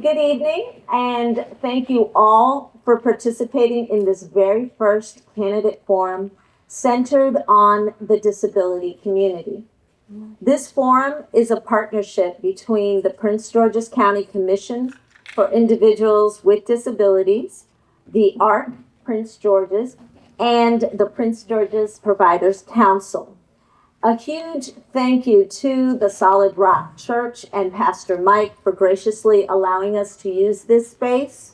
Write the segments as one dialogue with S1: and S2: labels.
S1: Good evening, and thank you all for participating in this very first candidate forum centered on the disability community. This forum is a partnership between the Prince George's County Commission for Individuals with Disabilities, the ARC Prince George's, and the Prince George's Providers Council. A huge thank you to the Solid Rock Church and Pastor Mike for graciously allowing us to use this space.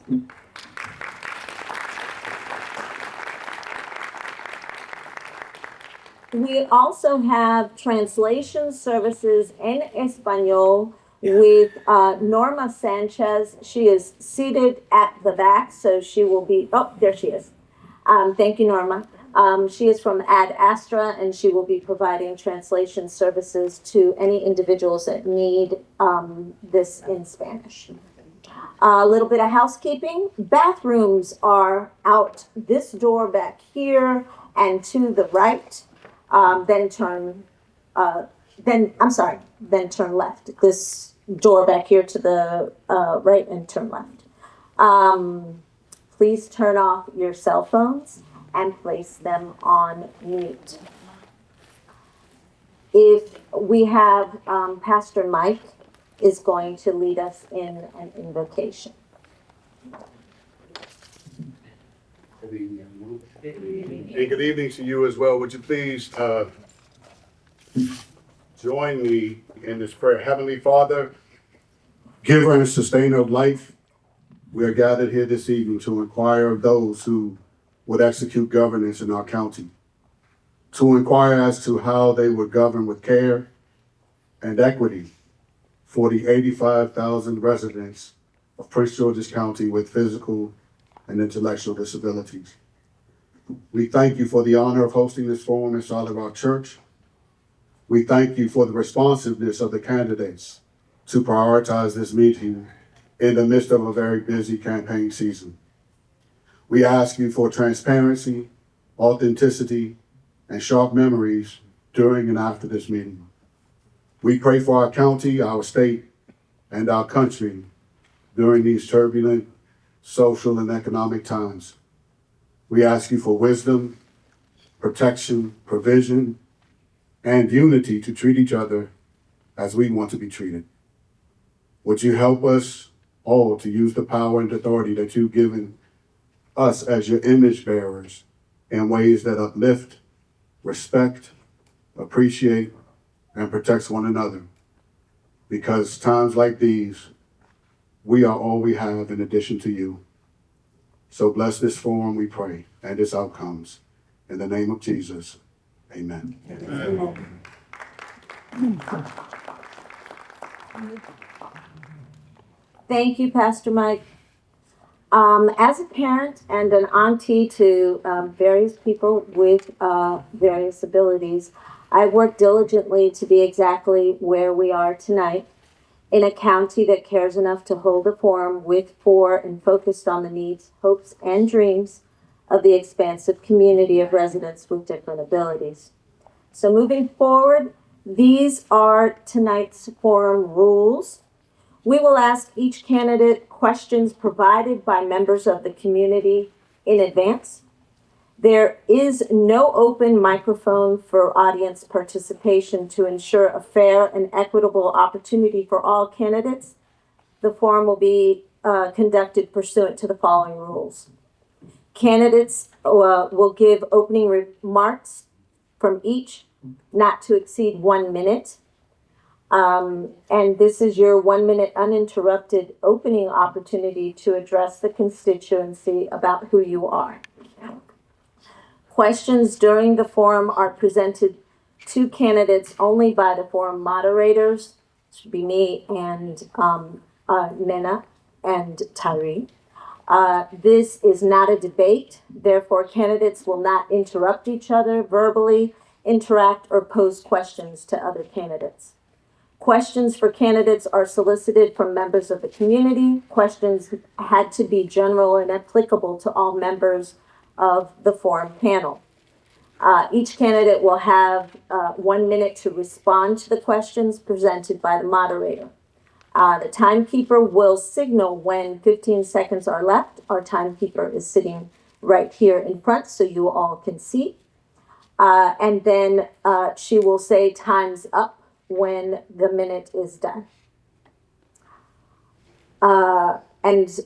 S1: We also have translation services in Espanol with Norma Sanchez. She is seated at the back, so she will be, oh, there she is. Thank you, Norma. She is from Ad Astra, and she will be providing translation services to any individuals that need this in Spanish. A little bit of housekeeping. Bathrooms are out this door back here and to the right. Then turn left. This door back here to the right and turn left. Please turn off your cell phones and place them on mute. If we have Pastor Mike is going to lead us in an invocation.
S2: And good evening to you as well. Would you please join me in this prayer? Heavenly Father, giver and sustainer of life, we are gathered here this evening to inquire of those who would execute governance in our county, to inquire as to how they would govern with care and equity for the 85,000 residents of Prince George's County with physical and intellectual disabilities. We thank you for the honor of hosting this forum in Solid Rock Church. We thank you for the responsiveness of the candidates to prioritize this meeting in the midst of a very busy campaign season. We ask you for transparency, authenticity, and sharp memories during and after this meeting. We pray for our county, our state, and our country during these turbulent social and economic times. We ask you for wisdom, protection, provision, and unity to treat each other as we want to be treated. Would you help us all to use the power and authority that you've given us as your image bearers in ways that uplift, respect, appreciate, and protects one another. Because times like these, we are all we have in addition to you. So bless this forum, we pray, and its outcomes. In the name of Jesus, amen.
S1: Amen. Thank you, Pastor Mike. As a parent and an auntie to various people with various abilities, I work diligently to be exactly where we are tonight, in a county that cares enough to hold a forum with, for, and focused on the needs, hopes, and dreams of the expansive community of residents with different abilities. So moving forward, these are tonight's forum rules. We will ask each candidate questions provided by members of the community in advance. There is no open microphone for audience participation to ensure a fair and equitable opportunity for all candidates. The forum will be conducted pursuant to the following rules. Candidates will give opening remarks from each, not to exceed 1 minute. And this is your 1 minute uninterrupted opening opportunity to address the constituency about who you are. Questions during the forum are presented to candidates only by the forum moderators. It should be me and Nena and Tyree. This is not a debate. Therefore, candidates will not interrupt each other verbally, interact, or pose questions to other candidates. Questions for candidates are solicited from members of the community. Questions had to be general and applicable to all members of the forum panel. Each candidate will have 1 minute to respond to the questions presented by the moderator. The timekeeper will signal when 15 seconds are left. Our timekeeper is sitting right here in front so you all can see. And then she will say time's up when the minute is done. And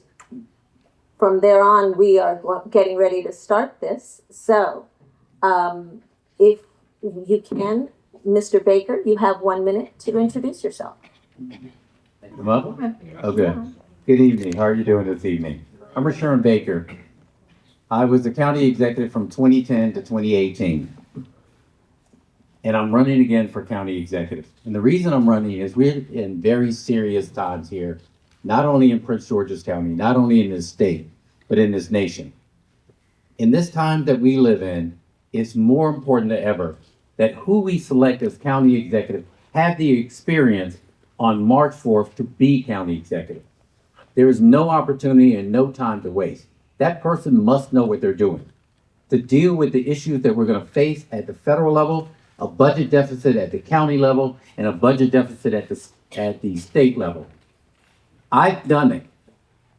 S1: from there on, we are getting ready to start this. So if you can, Mr. Baker, you have 1 minute to introduce yourself.
S3: Come up? Okay. Good evening. How are you doing this evening? I'm Rashawn Baker. I was the county executive from 2010 to 2018. And I'm running again for county executive. And the reason I'm running is we're in very serious times here, not only in Prince George's County, not only in this state, but in this nation. In this time that we live in, it's more important than ever that who we select as county executive have the experience on March 4th to be county executive. There is no opportunity and no time to waste. That person must know what they're doing to deal with the issues that we're going to face at the federal level, a budget deficit at the county level, and a budget deficit at the state level. I've done it.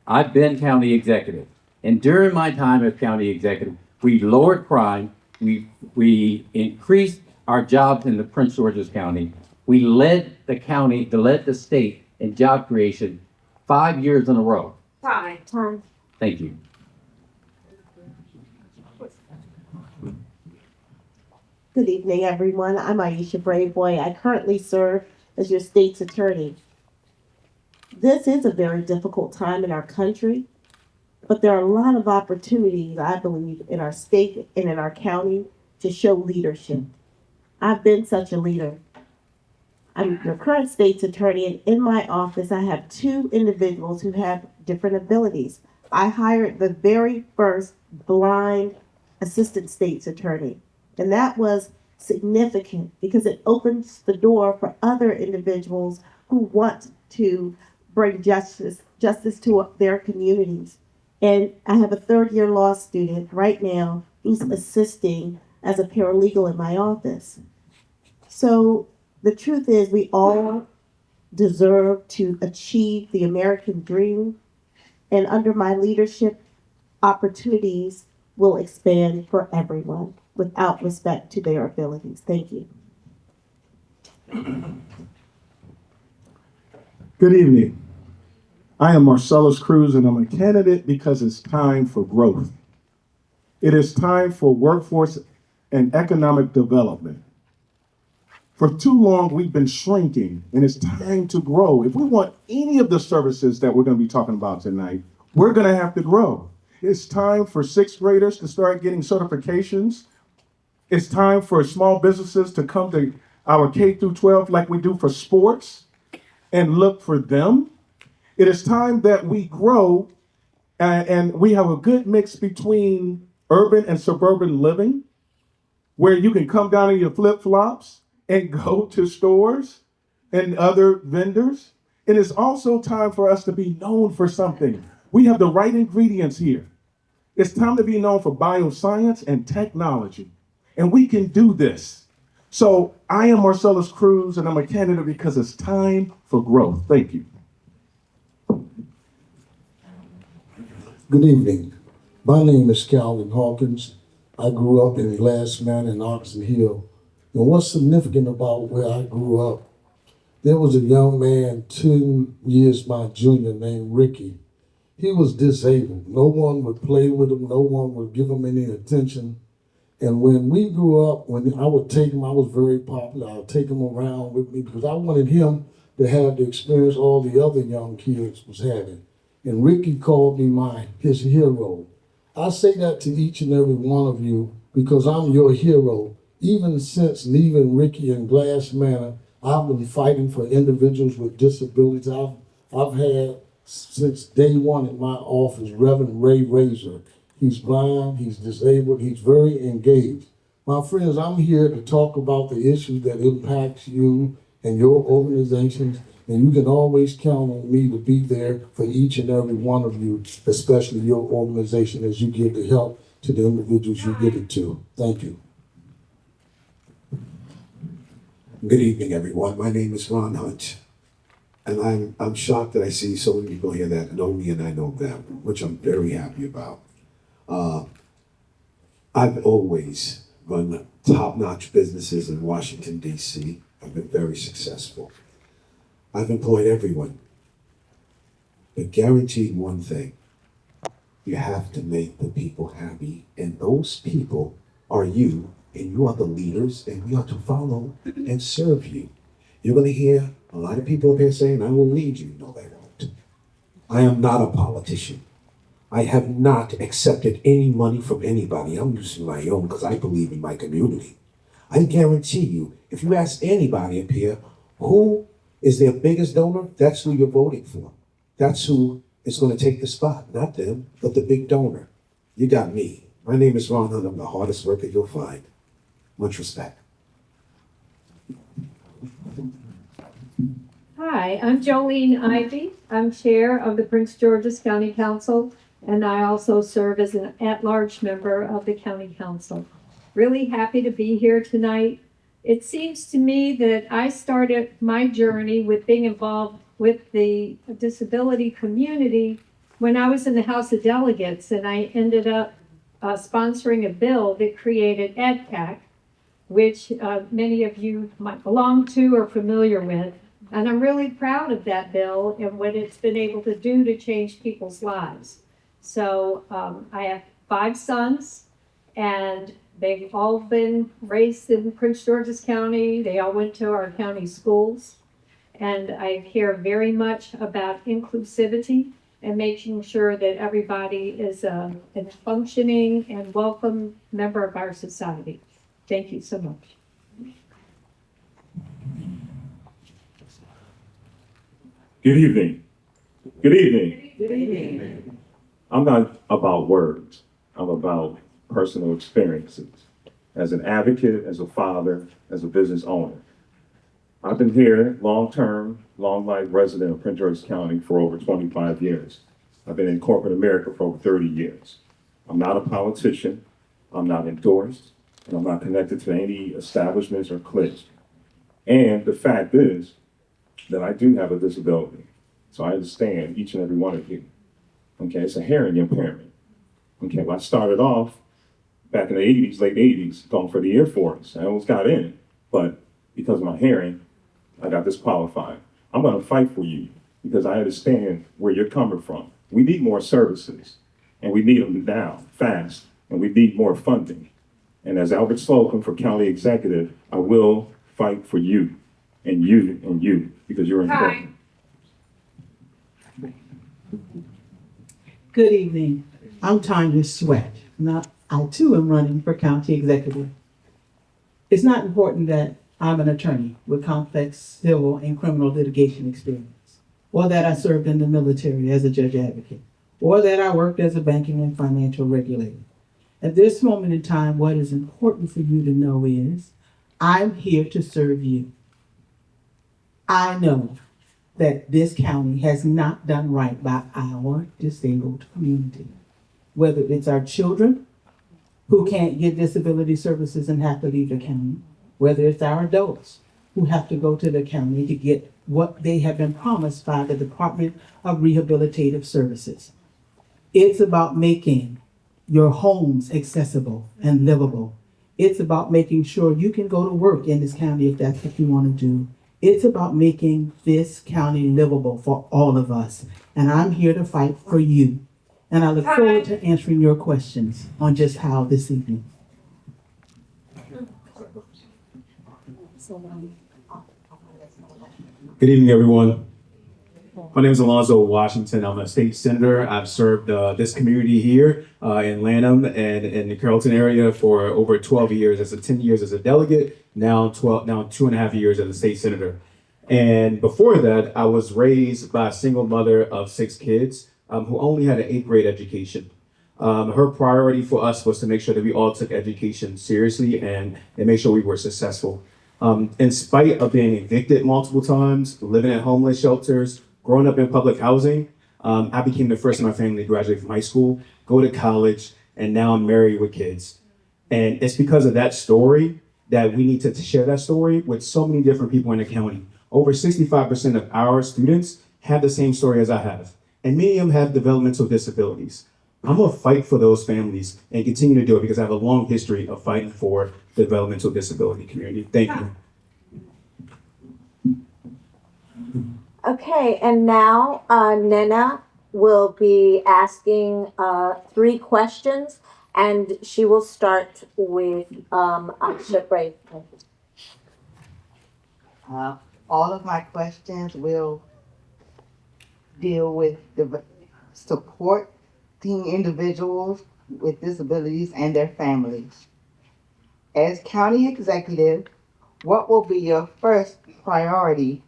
S3: I've been county executive. And during my time as county executive, we lowered crime, we increased our jobs in the Prince George's County. We led the state in job creation 5 years in a row.
S1: Time.
S3: Thank you.
S4: Good evening, everyone. I'm Aisha Braveboy. I currently serve as your state's attorney. This is a very difficult time in our country, but there are a lot of opportunities, I believe, in our state and in our county to show leadership. I've been such a leader. I'm the current state's attorney, and in my office, I have two individuals who have different abilities. I hired the very first blind assistant state's attorney, and that was significant because it opens the door for other individuals who want to bring justice to their communities. And I have a third-year law student right now who's assisting as a paralegal in my office. So the truth is, we all deserve to achieve the American dream. And under my leadership, opportunities will expand for everyone without respect to their abilities. Thank you.
S5: Good evening. I am Marcellus Cruz, and I'm a candidate because it's time for growth. It is time for workforce and economic development. For too long, we've been shrinking, and it's time to grow. If we want any of the services that we're going to be talking about tonight, we're going to have to grow. It's time for sixth graders to start getting certifications. It's time for small businesses to come to our K through 12 like we do for sports and look for them. It is time that we grow and we have a good mix between urban and suburban living, where you can come down in your flip-flops and go to stores and other vendors. It is also time for us to be known for something. We have the right ingredients here. It's time to be known for bioscience and technology, and we can do this. So I am Marcellus Cruz, and I'm a candidate because it's time for growth. Thank you.
S6: Good evening. My name is Calvin Hawkins. I grew up in Glass Mountain and Oxon Hill. And what's significant about where I grew up, there was a young man 2 years my junior named Ricky. He was disabled. No one would play with him. No one would give him any attention. And when we grew up, when I would take him, I was very popular. I would take him around with me because I wanted him to have the experience all the other young kids was having. And Ricky called me his hero. I say that to each and every one of you because I'm your hero. Even since leaving Ricky in Glass Manor, I've been fighting for individuals with disabilities. I've had since day one in my office, Reverend Ray Razor. He's blind, he's disabled, he's very engaged. My friends, I'm here to talk about the issues that impacts you and your organizations, and you can always count on me to be there for each and every one of you, especially your organization, as you give the help to the individuals you give it to. Thank you.
S7: Good evening, everyone. My name is Ron Hunt. And I'm shocked that I see so many people here that know me and I know them, which I'm very happy about. Uh, I've always run top-notch businesses in Washington, D.C. I've been very successful. I've employed everyone, but guaranteed one thing: you have to make the people happy, and those people are you, and you are the leaders, and we are to follow and serve you. You're going to hear a lot of people up here saying, I will lead you. No, they won't. I am not a politician. I have not accepted any money from anybody. I'm using my own because I believe in my community. I guarantee you, if you ask anybody up here who is their biggest donor, that's who you're voting for. That's who is going to take the spot, not them, but the big donor. You got me. My name is Ron Hunt. I'm the hardest worker you'll find. Much respect.
S8: Hi, I'm Jolene Ivy. I'm Chair of the Prince George's County Council, and I also serve as an at-large member of the County Council. Really happy to be here tonight. It seems to me that I started my journey with being involved with the disability community when I was in the House of Delegates, and I ended up sponsoring a bill that created EdPAC, which many of you might belong to or familiar with. And I'm really proud of that bill and what it's been able to do to change people's lives. So I have 5 sons, and they've all been raised in Prince George's County. They all went to our county schools. And I care very much about inclusivity and making sure that everybody is a functioning and welcome member of our society. Thank you so much.
S9: Good evening. Good evening.
S8: Good evening.
S9: I'm not about words. I'm about personal experiences. As an advocate, as a father, as a business owner. I've been here long-term, long-life resident of Prince George's County for over 25 years. I've been in corporate America for over 30 years. I'm not a politician. I'm not endorsed. And I'm not connected to any establishments or cliques. And the fact is that I do have a disability. So I understand each and every one of you. Okay, it's a hearing impairment. Okay, well, I started off back in the 80s, late 80s, going for the Air Force. I almost got in, but because of my hearing, I got disqualified. I'm gonna fight for you because I understand where you're coming from. We need more services, and we need them now, fast, and we need more funding. And as Albert Slocum for County Executive, I will fight for you, and you, because you're important.
S10: Good evening. I'm Tanya Sweat. Now, I too am running for county executive. It's not important that I'm an attorney with complex civil and criminal litigation experience, or that I served in the military as a judge advocate, or that I worked as a banking and financial regulator. At this moment in time, what is important for you to know is I'm here to serve you. I know that this county has not done right by our disabled community. Whether it's our children who can't get disability services and have to leave the county, whether it's our adults who have to go to the county to get what they have been promised by the Department of Rehabilitative Services. It's about making your homes accessible and livable. It's about making sure you can go to work in this county if that's what you want to do. It's about making this county livable for all of us. And I'm here to fight for you. And I look forward to answering your questions on just how this evening.
S11: Good evening, everyone. My name is Alonzo Washington. I'm a state senator. I've served this community here in Lanham and in the Carrollton area for over 12 years, 10 years as a delegate, now 2.5 years as a state senator. And before that, I was raised by a single mother of 6 kids who only had an 8th grade education. Her priority for us was to make sure that we all took education seriously and make sure we were successful. In spite of being evicted multiple times, living at homeless shelters, growing up in public housing, I became the first in my family to graduate from high school, go to college, and now I'm married with kids. And it's because of that story that we need to share that story with so many different people in the county. Over 65% of our students have the same story as I have, and many of them have developmental disabilities. I'm gonna fight for those families and continue to do it because I have a long history of fighting for the developmental disability community. Thank you.
S1: Okay, and now Nena will be asking 3 questions, and she will start with Aisha Brave.
S12: All of my questions will deal with supporting individuals with disabilities and their families. As county executive, what will be your first priority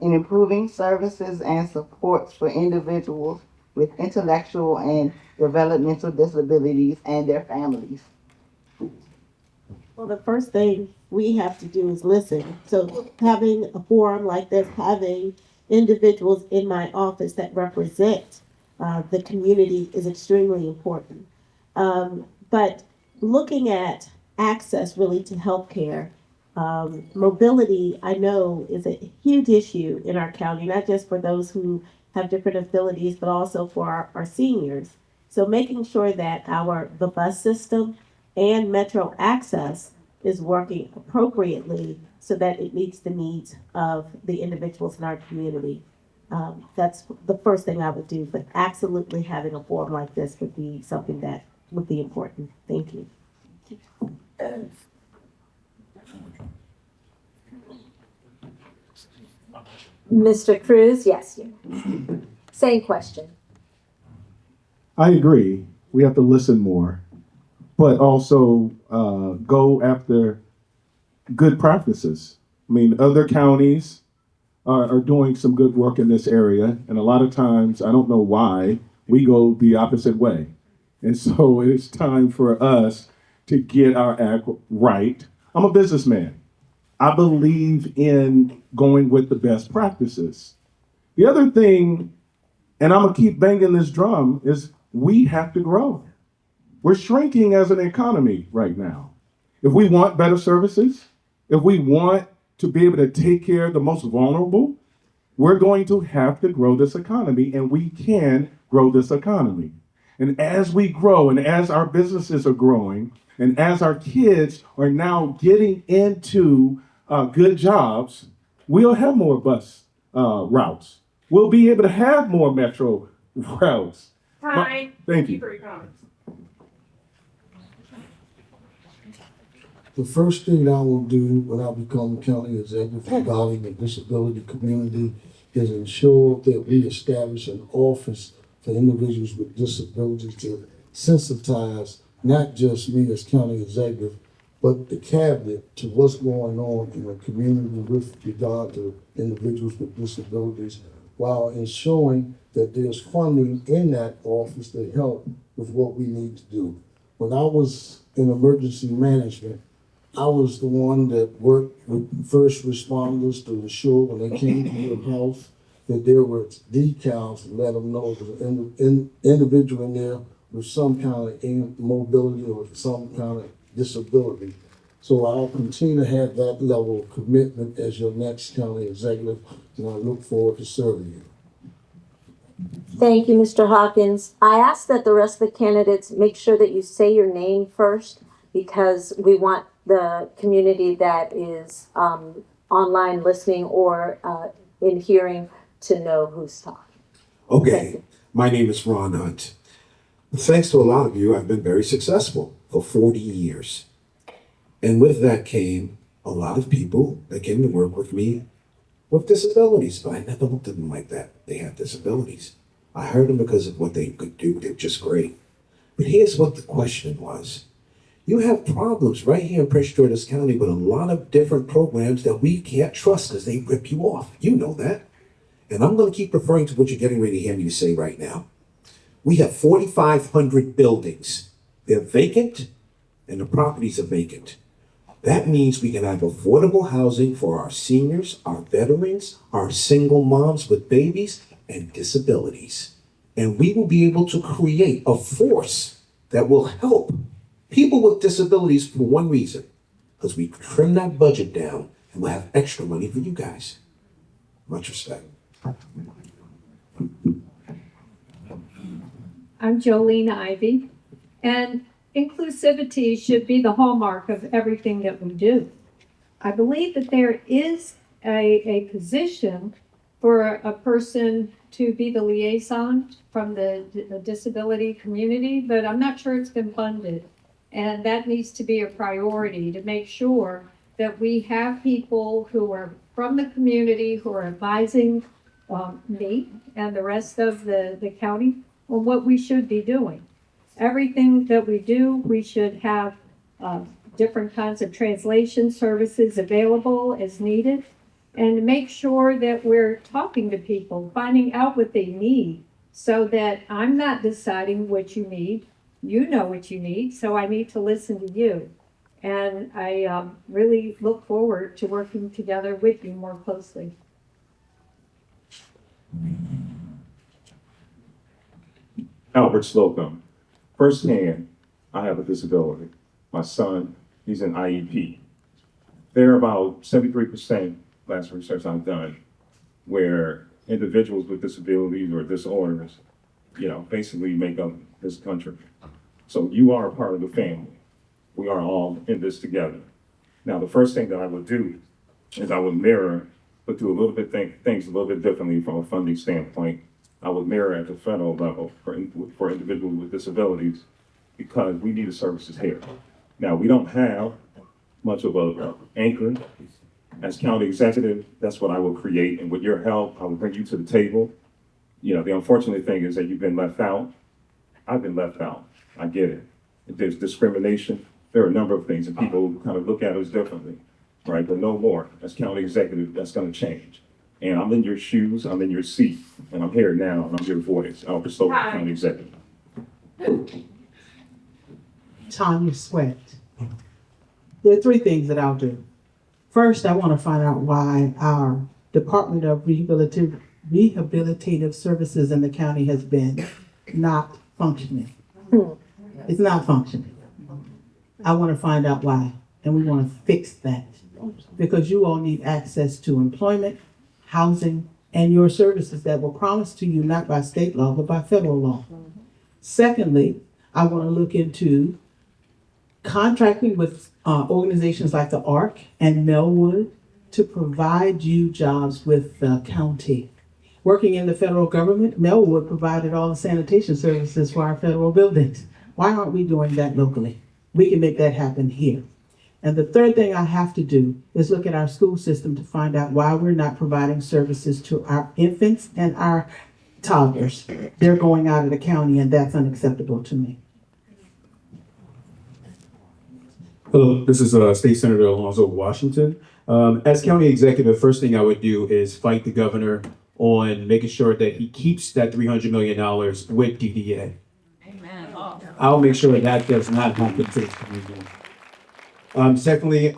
S12: in improving services and supports for individuals with intellectual and developmental disabilities and their families?
S4: Well, the first thing we have to do is listen. So having a forum like this, having individuals in my office that represent the community is extremely important. But looking at access really to healthcare, mobility, I know, is a huge issue in our county, not just for those who have different abilities, but also for our seniors. So making sure that the bus system and metro access is working appropriately so that it meets the needs of the individuals in our community. That's the first thing I would do, but absolutely having a forum like this would be something that would be important. Thank you.
S1: Mr. Cruz, yes, you. Same question.
S5: I agree. We have to listen more, but also go after good practices. I mean, other counties are doing some good work in this area, and a lot of times, I don't know why, we go the opposite way. And so it's time for us to get our act right. I'm a businessman. I believe in going with the best practices. The other thing, and I'm gonna keep banging this drum, is we have to grow. We're shrinking as an economy right now. If we want better services, if we want to be able to take care of the most vulnerable, we're going to have to grow this economy, and we can grow this economy. And as we grow, and as our businesses are growing, and as our kids are now getting into good jobs, we'll have more bus routes. We'll be able to have more metro routes.
S13: Time.
S5: Thank you.
S13: For your comments.
S6: The first thing I will do when I become county executive regarding the disability community is ensure that we establish an office for individuals with disabilities to sensitize not just me as county executive, but the cabinet to what's going on in the community with regard to individuals with disabilities, while ensuring that there's funding in that office to help with what we need to do. When I was in emergency management, I was the one that worked with first responders to ensure when they came to your house that there were decals to let them know there's an individual in there with some kind of immobility or some kind of disability. So I'll continue to have that level of commitment as your next county executive, and I look forward to serving you.
S1: Thank you, Mr. Hawkins. I ask that the rest of the candidates make sure that you say your name first, because we want the community that is online listening or in hearing to know who's talking.
S7: Okay, my name is Ron Hunt. Thanks to a lot of you, I've been very successful for 40 years. And with that came a lot of people that came to work with me with disabilities, but I never looked at them like that. They have disabilities. I hired them because of what they could do. They're just great. But here's what the question was. You have problems right here in Prince George's County with a lot of different programs that we can't trust because they rip you off. You know that. And I'm going to keep referring to what you're getting ready to hear me say right now. We have 4,500 buildings. They're vacant, and the properties are vacant. That means we can have affordable housing for our seniors, our veterans, our single moms with babies, and disabilities. And we will be able to create a force that will help people with disabilities for one reason, because we trim that budget down and we'll have extra money for you guys. Much respect.
S8: I'm Jolene Ivy, and inclusivity should be the hallmark of everything that we do. I believe that there is a position for a person to be the liaison from the disability community, but I'm not sure it's been funded. And that needs to be a priority to make sure that we have people who are from the community who are advising me and the rest of the county on what we should be doing. Everything that we do, we should have different kinds of translation services available as needed, and make sure that we're talking to people, finding out what they need, so that I'm not deciding what you need. You know what you need, so I need to listen to you. And I really look forward to working together with you more closely.
S9: Albert Slocum. Firsthand, I have a disability. My son, he's in IEP. There are about 73%, last research I've done, where individuals with disabilities or disorders, basically make up this country. So you are a part of the family. We are all in this together. Now, the first thing that I would do is I would mirror, but do a little bit things a little bit differently from a funding standpoint. I would mirror at the federal level for individuals with disabilities, because we need the services here. Now, we don't have much of a anchor. As county executive, that's what I will create, and with your help, I will bring you to the table. The unfortunate thing is that you've been left out. I've been left out. I get it. If there's discrimination, there are a number of things, and people kind of look at us differently, right? But no more. As county executive, that's going to change. And I'm in your shoes, I'm in your seat, and I'm here now, and I'm your voice. Albert Slocum, county executive.
S10: Tanya Sweat. There are three things that I'll do. First, I want to find out why our Department of Rehabilitative Services in the county has been not functioning. It's not functioning. I want to find out why, and we want to fix that, because you all need access to employment, housing, and your services that were promised to you not by state law, but by federal law. Secondly, I want to look into contracting with organizations like the ARC and Melwood to provide you jobs with the county. Working in the federal government, Melwood provided all the sanitation services for our federal buildings. Why aren't we doing that locally? We can make that happen here. And the third thing I have to do is look at our school system to find out why we're not providing services to our infants and our toddlers. They're going out of the county, and that's unacceptable to me.
S11: Hello, this is State Senator Alonzo Washington. As county executive, first thing I would do is fight the governor on making sure that he keeps that $300 million with DDA. Amen. I'll make sure that does not happen to the community. Secondly,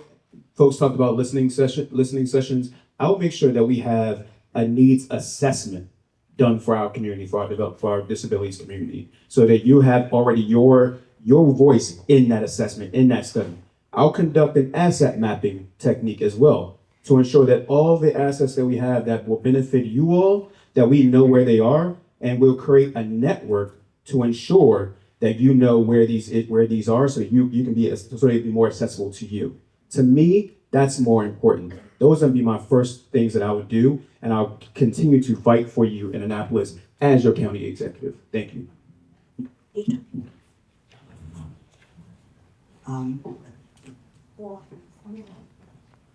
S11: folks talked about listening sessions. I'll make sure that we have a needs assessment done for our community, for our disabilities community, so that you have already your voice in that assessment, in that study. I'll conduct an asset mapping technique as well to ensure that all the assets that we have that will benefit you all, that we know where they are, and we'll create a network to ensure that you know where these are, so you can be more accessible to you. To me, that's more important. Those would be my first things that I would do, and I'll continue to fight for you in Annapolis as your county executive. Thank you.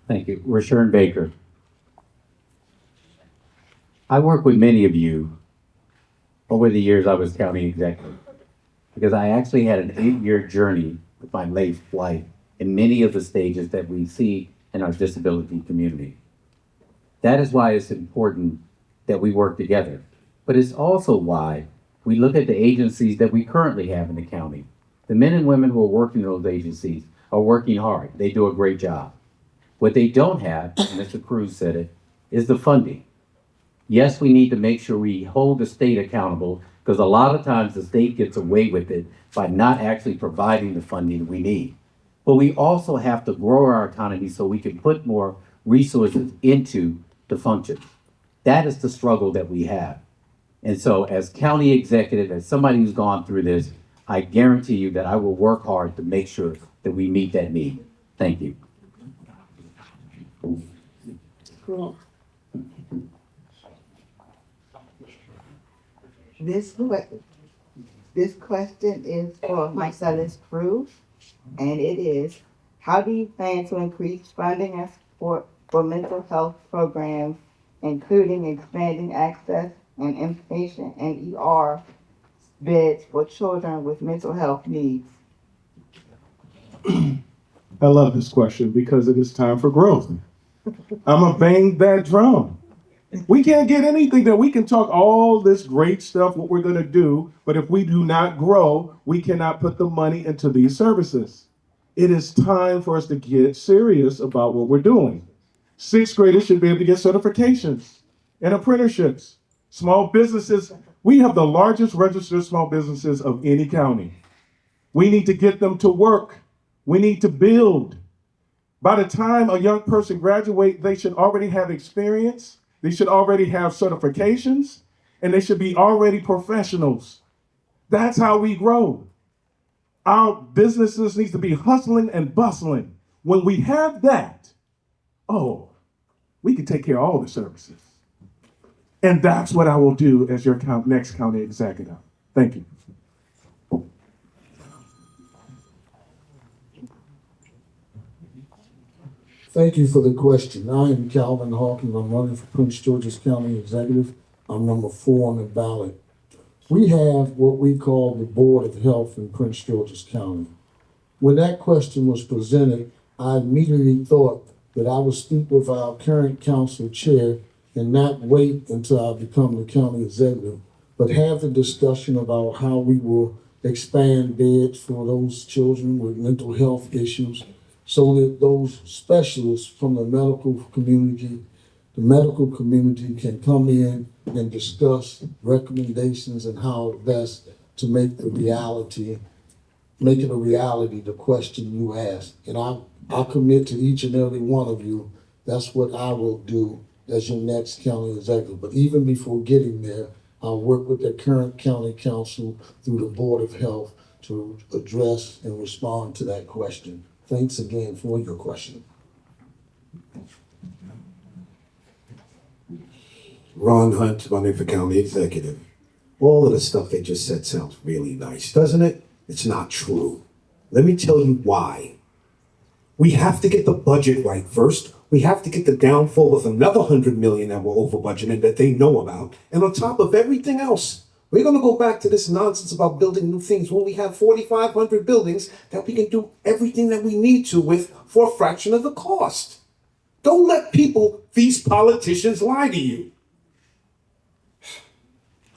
S3: Thank you. Rashawn Baker. I work with many of you over the years I was county executive, because I actually had an 8-year journey with my late wife in many of the stages that we see in our disability community. That is why it's important that we work together. But it's also why we look at the agencies that we currently have in the county. The men and women who are working in those agencies are working hard. They do a great job. What they don't have, and Mr. Cruz said it, is the funding. Yes, we need to make sure we hold the state accountable, because a lot of times the state gets away with it by not actually providing the funding we need. But we also have to grow our economy so we can put more resources into the function. That is the struggle that we have. And so as county executive, as somebody who's gone through this, I guarantee you that I will work hard to make sure that we meet that need. Thank you.
S1: Cool.
S12: This question is for Marcellus Cruz, and it is, how do you plan to increase funding and support for mental health programs, including expanding access and inpatient and ER beds for children with mental health needs?
S5: I love this question because it is time for growth. I'm gonna bang that drum. We can't get anything that we can talk all this great stuff, what we're gonna do, but if we do not grow, we cannot put the money into these services. It is time for us to get serious about what we're doing. Sixth graders should be able to get certifications and apprenticeships. Small businesses, we have the largest registered small businesses of any county. We need to get them to work. We need to build. By the time a young person graduates, they should already have experience, they should already have certifications, and they should be already professionals. That's how we grow. Our businesses need to be hustling and bustling. When we have that, oh, we can take care of all the services. And that's what I will do as your next county executive. Thank you.
S6: Thank you for the question. I am Calvin Hawkins. I'm running for Prince George's County Executive. I'm number 4 on the ballot. We have what we call the Board of Health in Prince George's County. When that question was presented, I immediately thought that I would speak with our current council chair and not wait until I become the county executive, but have the discussion about how we will expand beds for those children with mental health issues, so that those specialists from the medical community can come in and discuss recommendations and how best to make it a reality, the question you asked. And I commit to each and every one of you, that's what I will do as your next county executive. But even before getting there, I'll work with the current county council through the Board of Health to address and respond to that question. Thanks again for your question.
S7: Ron Hunt, running for county executive. All of the stuff they just said sounds really nice, doesn't it? It's not true. Let me tell you why. We have to get the budget right first. We have to get the downfall of another $100 million that we're over budgeting that they know about. And on top of everything else, we're going to go back to this nonsense about building new things when we have 4,500 buildings that we can do everything that we need to with for a fraction of the cost. Don't let these politicians lie to you.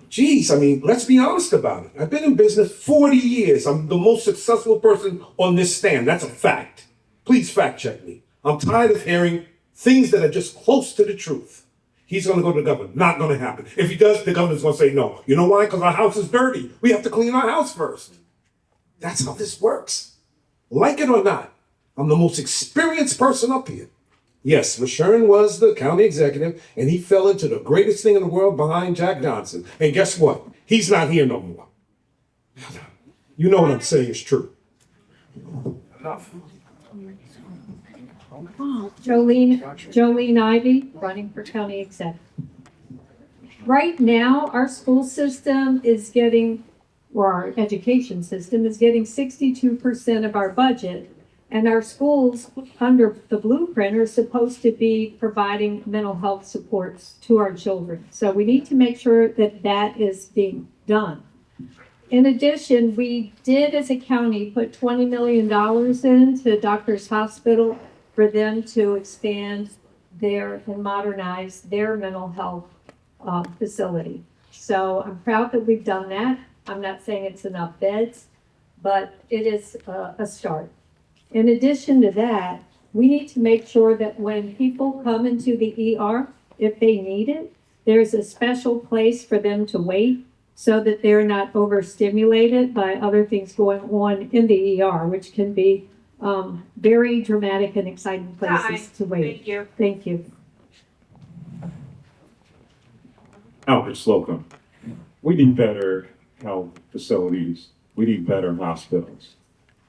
S7: Geez, I mean, let's be honest about it. I've been in business 40 years. I'm the most successful person on this stand. That's a fact. Please fact check me. I'm tired of hearing things that are just close to the truth. He's going to go to the governor. Not going to happen. If he does, the governor's going to say no. You know why? Because our house is dirty. We have to clean our house first. That's how this works. Like it or not, I'm the most experienced person up here. Yes, Mashern was the county executive, and he fell into the greatest thing in the world behind Jack Johnson. And guess what? He's not here no more. You know what I'm saying is true.
S2: Enough.
S8: Jolene Ivy, running for county exec. Right now, our school system is getting, or our education system is getting 62% of our budget. And our schools, under the blueprint, are supposed to be providing mental health supports to our children. So we need to make sure that that is being done. In addition, we did, as a county, put $20 million into Doctors Hospital for them to expand and modernize their mental health facility. So I'm proud that we've done that. I'm not saying it's enough beds, but it is a start. In addition to that, we need to make sure that when people come into the ER, if they need it, there's a special place for them to wait so that they're not overstimulated by other things going on in the ER, which can be very dramatic and exciting places to wait.
S1: Thank you.
S8: Thank you.
S9: Albert Slocum. We need better health facilities. We need better hospitals.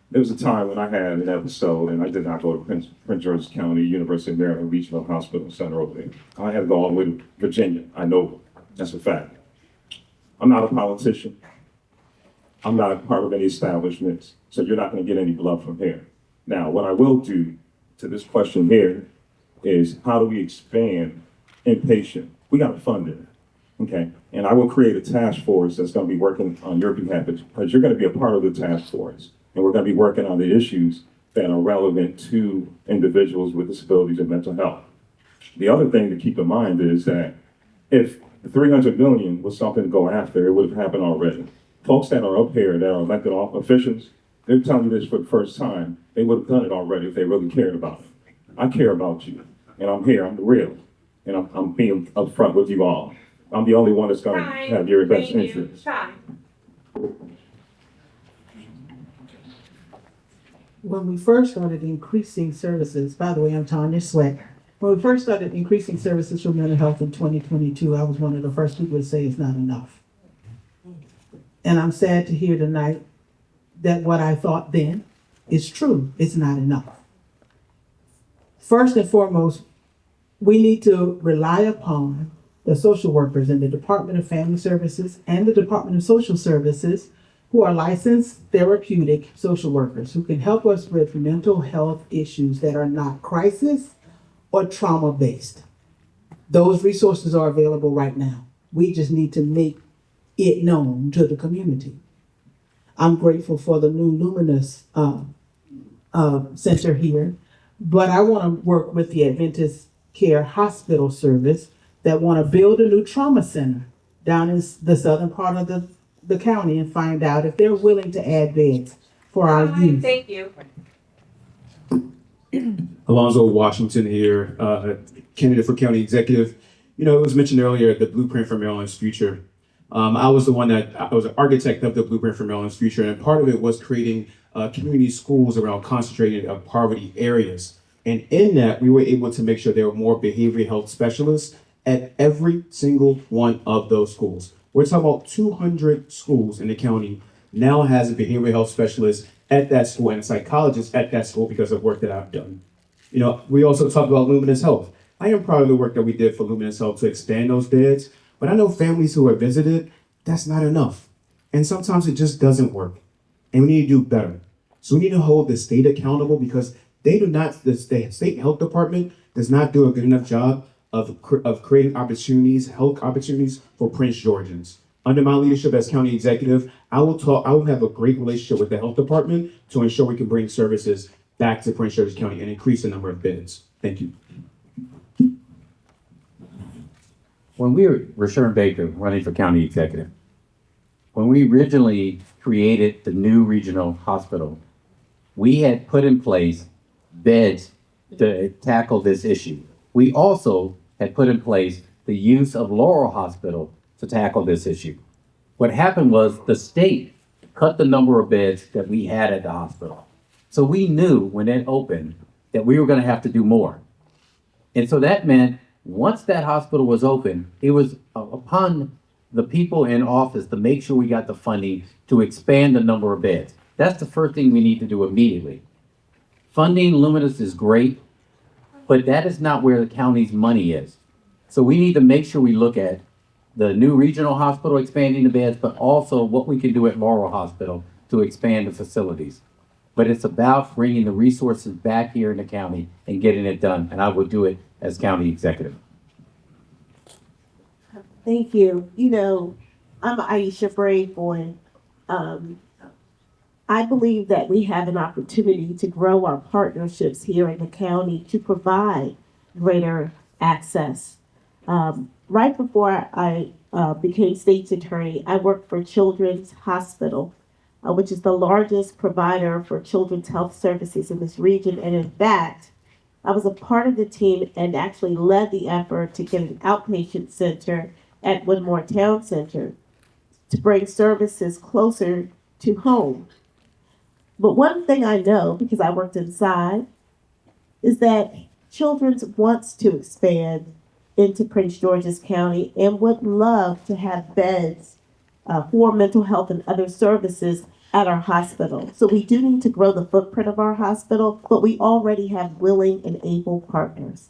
S9: There was a time when I had an episode and I did not go to Prince George's County University of Maryland Regional Hospital Center over there. I had to go all the way to Virginia. I know that's a fact. I'm not a politician. I'm not a part of any establishments, so you're not going to get any blood from here. Now, what I will do to this question here is how do we expand inpatient? We got to fund it, okay? And I will create a task force that's going to be working on your behalf because you're going to be a part of the task force. And we're going to be working on the issues that are relevant to individuals with disabilities and mental health. The other thing to keep in mind is that if the 300 million was something to go after, it would have happened already. Folks that are up here that are elected officials, they're telling you this for the first time. They would have done it already if they really cared about it. I care about you, and I'm here, I'm the real, and I'm being upfront with you all. I'm the only one that's going to have your best interest.
S10: When we first started increasing services, by the way, I'm Tanya Sweat. When we first started increasing services for mental health in 2022, I was one of the first people to say it's not enough. And I'm sad to hear tonight that what I thought then is true. It's not enough. First and foremost, we need to rely upon the social workers in the Department of Family Services and the Department of Social Services who are licensed therapeutic social workers who can help us with mental health issues that are not crisis or trauma based. Those resources are available right now. We just need to make it known to the community. I'm grateful for the new Luminous Center here, but I want to work with the Adventist Care Hospital Service that want to build a new trauma center down in the southern part of the county and find out if they're willing to add beds for our youth.
S13: Thank you.
S11: Alonzo Washington here, candidate for county executive. You know, it was mentioned earlier, the blueprint for Maryland's future. I was an architect of the blueprint for Maryland's future, and part of it was creating community schools around concentrated poverty areas. And in that, we were able to make sure there were more behavioral health specialists at every single one of those schools. We're talking about 200 schools in the county now has a behavioral health specialist at that school and a psychologist at that school because of work that I've done. You know, we also talk about Luminous Health. I am proud of the work that we did for Luminous Health to expand those beds, but I know families who are visited, that's not enough. And sometimes it just doesn't work. And we need to do better. So we need to hold the state accountable because the state health department does not do a good enough job of creating opportunities, health opportunities for Prince Georgians. Under my leadership as county executive, I will have a great relationship with the health department to ensure we can bring services back to Prince George's County and increase the number of beds. Thank you.
S3: When we were Rashawn Baker running for county executive, when we originally created the new regional hospital, we had put in place beds to tackle this issue. We also had put in place the use of Laurel Hospital to tackle this issue. What happened was the state cut the number of beds that we had at the hospital. So we knew when it opened that we were going to have to do more. And so that meant once that hospital was open, it was upon the people in office to make sure we got the funding to expand the number of beds. That's the first thing we need to do immediately. Funding Luminous is great, but that is not where the county's money is. So we need to make sure we look at the new regional hospital expanding the beds, but also what we can do at Laurel Hospital to expand the facilities. But it's about bringing the resources back here in the county and getting it done, and I will do it as county executive.
S4: Thank you. You know, I'm Aisha Braveboy. I believe that we have an opportunity to grow our partnerships here in the county to provide greater access. Right before I became state's attorney, I worked for Children's Hospital, which is the largest provider for children's health services in this region. And in fact, I was a part of the team and actually led the effort to get an outpatient center at Woodmore Town Center to bring services closer to home. But one thing I know, because I worked inside, is that Children's wants to expand into Prince George's County and would love to have beds for mental health and other services at our hospital. So we do need to grow the footprint of our hospital, but we already have willing and able partners.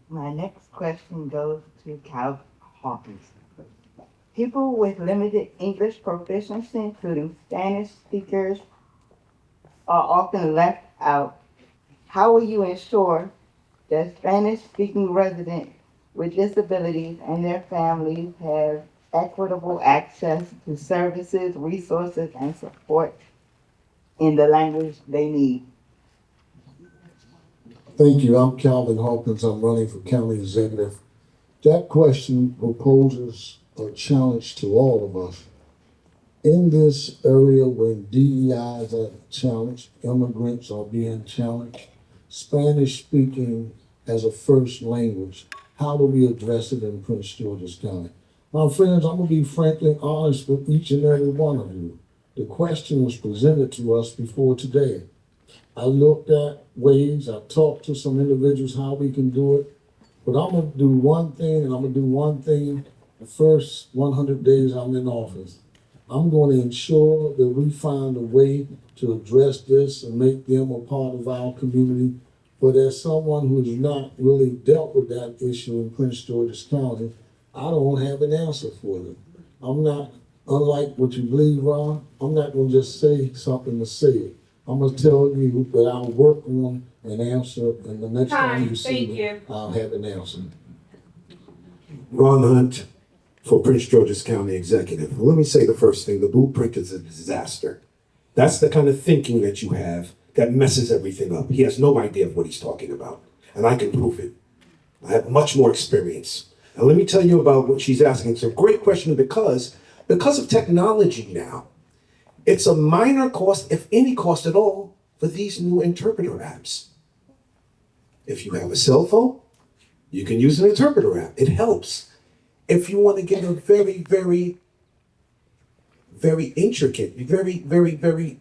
S12: My next question goes to Cal Hawkins. People with limited English proficiency, including Spanish speakers, are often left out. How will you ensure that Spanish-speaking residents with disabilities and their families have equitable access to services, resources, and support in the language they need?
S6: Thank you. I'm Calvin Hawkins. I'm running for county executive. That question proposes a challenge to all of us. In this area when DEI is a challenge, immigrants are being challenged, Spanish speaking as a first language, how do we address it in Prince George's County? My friends, I'm gonna be frankly honest with each and every one of you. The question was presented to us before today. I looked at ways, I talked to some individuals how we can do it, but I'm gonna do one thing and I'm gonna do one thing the first 100 days I'm in office. I'm going to ensure that we find a way to address this and make them a part of our community. But as someone who has not really dealt with that issue in Prince George's County, I don't have an answer for them. I'm not, unlike what you believe, Ron, I'm not going to just say something to say it. I'm going to tell you that I'll work on an answer, and the next time you see me, I'll have an answer.
S7: Ron Hunt for Prince George's County Executive. Let me say the first thing, the blueprint is a disaster. That's the kind of thinking that you have that messes everything up. He has no idea of what he's talking about, and I can prove it. I have much more experience. And let me tell you about what she's asking. It's a great question because of technology now, it's a minor cost, if any cost at all, for these new interpreter apps. If you have a cell phone, you can use an interpreter app. It helps. If you want to get a very, very, very intricate, very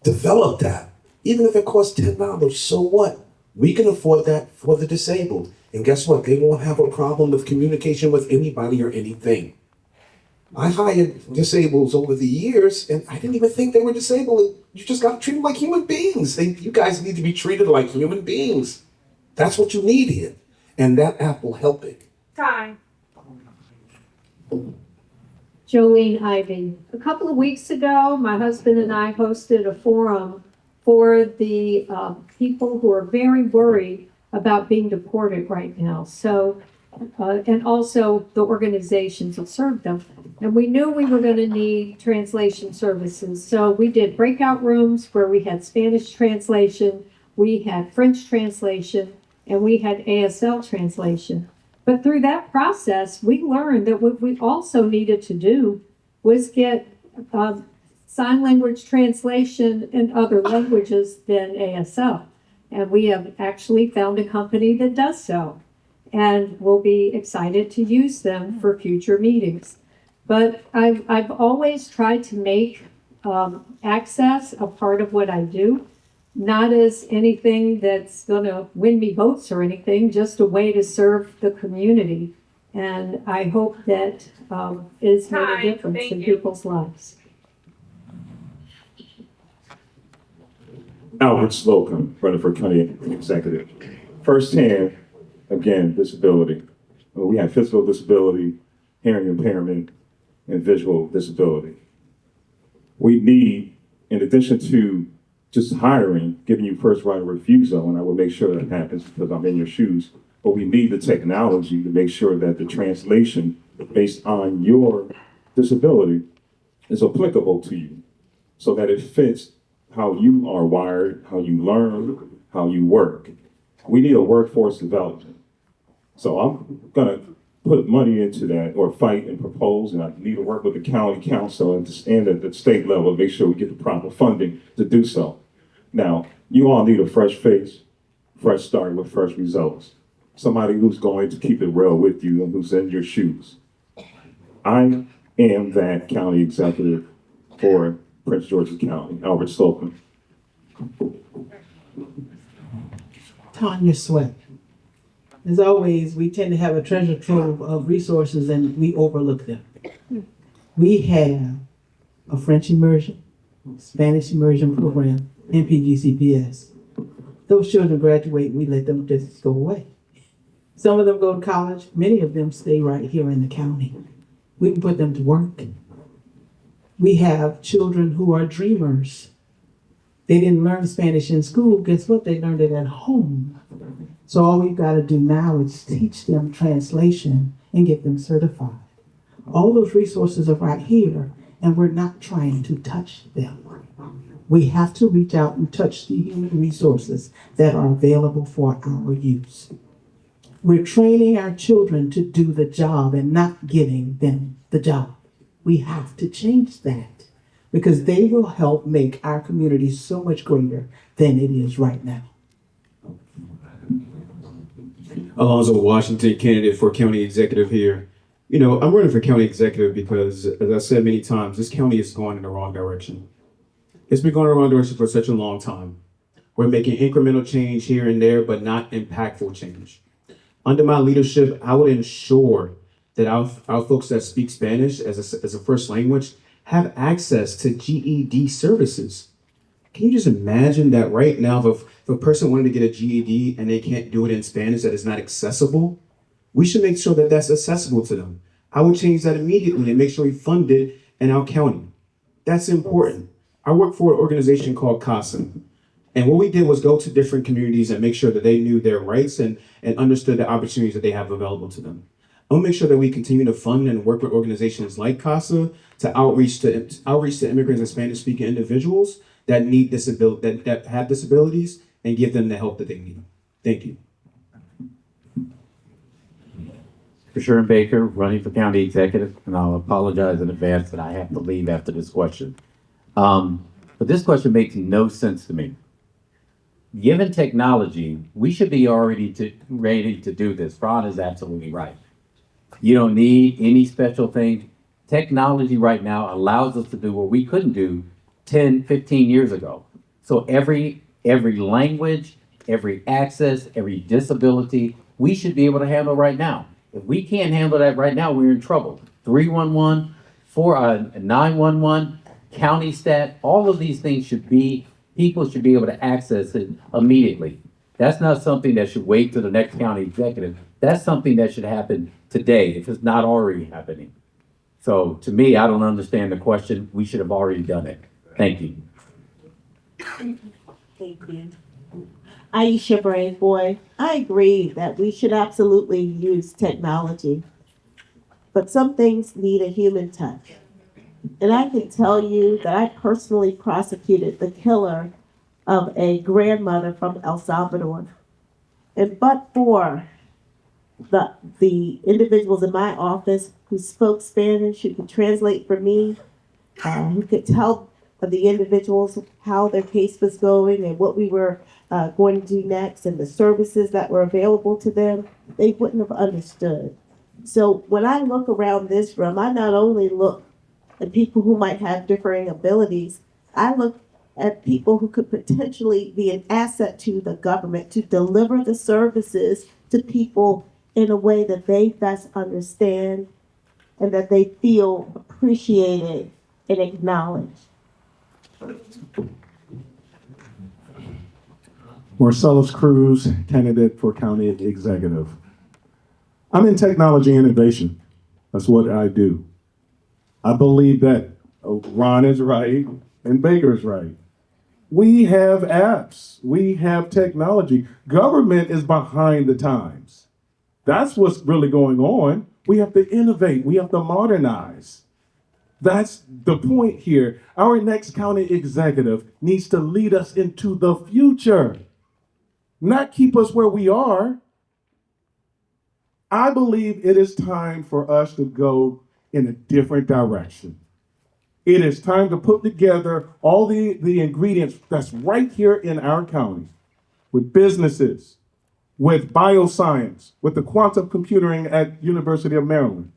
S7: developed app, even if it costs $10, so what? We can afford that for the disabled. And guess what? They won't have a problem of communication with anybody or anything. I hired disableds over the years, and I didn't even think they were disabled. You just got to treat them like human beings. You guys need to be treated like human beings. That's what you need here. And that app will help it.
S8: Time. Jolene Ivy. A couple of weeks ago, my husband and I hosted a forum for the people who are very worried about being deported right now. So, and also the organizations that serve them. And we knew we were going to need translation services. So we did breakout rooms where we had Spanish translation, we had French translation, and we had ASL translation. But through that process, we learned that what we also needed to do was get sign language translation in other languages than ASL. And we have actually found a company that does so. And we'll be excited to use them for future meetings. But I've always tried to make access a part of what I do. Not as anything that's going to win me votes or anything, just a way to serve the community. And I hope that it's made a difference in people's lives.
S9: Albert Slocum, running for county executive. Firsthand, again, disability. We have physical disability, hearing impairment, and visual disability. We need, in addition to just hiring, giving you first right of refusal, and I will make sure that happens because I'm in your shoes, but we need the technology to make sure that the translation based on your disability is applicable to you so that it fits how you are wired, how you learn, how you work. We need a workforce development. So I'm gonna put money into that or fight and propose, and I need to work with the county council and at the state level to make sure we get the proper funding to do so. Now, you all need a fresh face, fresh start with fresh results. Somebody who's going to keep it real with you and who's in your shoes. I am that county executive for Prince George's County, Albert Slocum.
S10: Tanya Sweat. As always, we tend to have a treasure trove of resources and we overlook them. We have a French immersion, Spanish immersion program, and PGCPS. Those children graduate, we let them just go away. Some of them go to college, many of them stay right here in the county. We can put them to work. We have children who are dreamers. They didn't learn Spanish in school. Guess what? They learned it at home. So all we've got to do now is teach them translation and get them certified. All those resources are right here, and we're not trying to touch them. We have to reach out and touch the human resources that are available for our use. We're training our children to do the job and not giving them the job. We have to change that because they will help make our community so much greater than it is right now.
S11: Alonzo Washington, candidate for county executive here. You know, I'm running for county executive because, as I said many times, this county is going in the wrong direction. It's been going in the wrong direction for such a long time. We're making incremental change here and there, but not impactful change. Under my leadership, I will ensure that our folks that speak Spanish as a first language have access to GED services. Can you just imagine that right now, if a person wanted to get a GED and they can't do it in Spanish, that is not accessible? We should make sure that that's accessible to them. I would change that immediately and make sure we fund it in our county. That's important. I work for an organization called CASA. And what we did was go to different communities and make sure that they knew their rights and understood the opportunities that they have available to them. I want to make sure that we continue to fund and work with organizations like CASA to outreach to immigrants and Spanish-speaking individuals that need that have disabilities and give them the help that they need. Thank you.
S3: Sharon Baker, running for county executive, and I'll apologize in advance that I have to leave after this question. But this question makes no sense to me. Given technology, we should be already ready to do this. Ron is absolutely right. You don't need any special thing. Technology right now allows us to do what we couldn't do 10, 15 years ago. So every language, every access, every disability, we should be able to handle right now. If we can't handle that right now, we're in trouble. 311, 911, county stat, all of these things people should be able to access it immediately. That's not something that should wait till the next county executive. That's something that should happen today, if it's not already happening. So to me, I don't understand the question. We should have already done it. Thank you.
S4: Thank you. Aisha Brave Boy, I agree that we should absolutely use technology, but some things need a human touch. And I can tell you that I personally prosecuted the killer of a grandmother from El Salvador. And but for the individuals in my office who spoke Spanish, who could translate for me, who could tell the individuals how their case was going and what we were going to do next and the services that were available to them, they wouldn't have understood. So when I look around this room, I not only look at people who might have differing abilities, I look at people who could potentially be an asset to the government to deliver the services to people in a way that they best understand and that they feel appreciated and acknowledged.
S5: Marcellus Cruz, candidate for county executive. I'm in technology innovation. That's what I do. I believe that Ron is right and Baker's right. We have apps. We have technology. Government is behind the times. That's what's really going on. We have to innovate. We have to modernize. That's the point here. Our next county executive needs to lead us into the future, not keep us where we are. I believe it is time for us to go in a different direction. It is time to put together all the ingredients that's right here in our county with businesses, with bioscience, with the quantum computing at University of Maryland.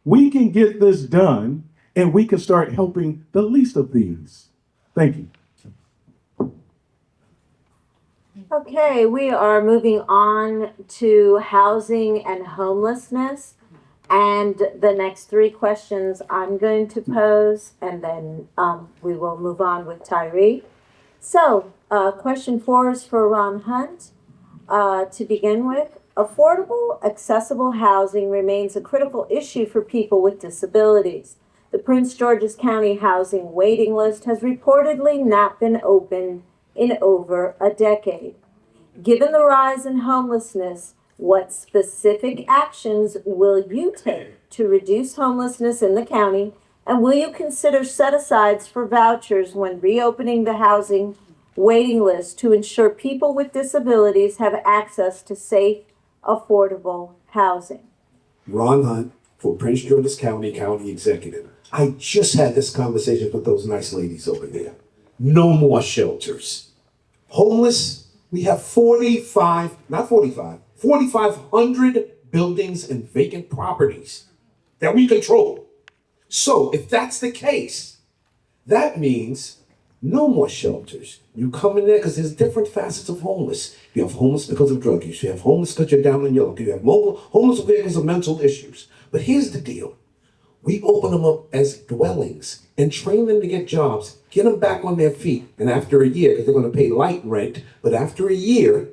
S5: We can get this done and we can start helping the least of these. Thank you.
S1: Okay, we are moving on to housing and homelessness. And the next three questions I'm going to pose, and then we will move on with Tyree. So, question 4 is for Ron Hunt. To begin with, affordable, accessible housing remains a critical issue for people with disabilities. The Prince George's County housing waiting list has reportedly not been open in over a decade. Given the rise in homelessness, what specific actions will you take to reduce homelessness in the county? And will you consider set-asides for vouchers when reopening the housing waiting list to ensure people with disabilities have access to safe, affordable housing?
S7: Ron Hunt for Prince George's County County Executive. I just had this conversation with those nice ladies over there. No more shelters. Homeless, we have 4,500 buildings and vacant properties that we control. So if that's the case, that means no more shelters. You come in there because there's different facets of homeless. You have homeless because of drug use. You have homeless because you're down on your luck. You have homeless because of mental issues. But here's the deal. We open them up as dwellings and train them to get jobs, get them back on their feet. And after a year, because they're going to pay light rent, but after a year,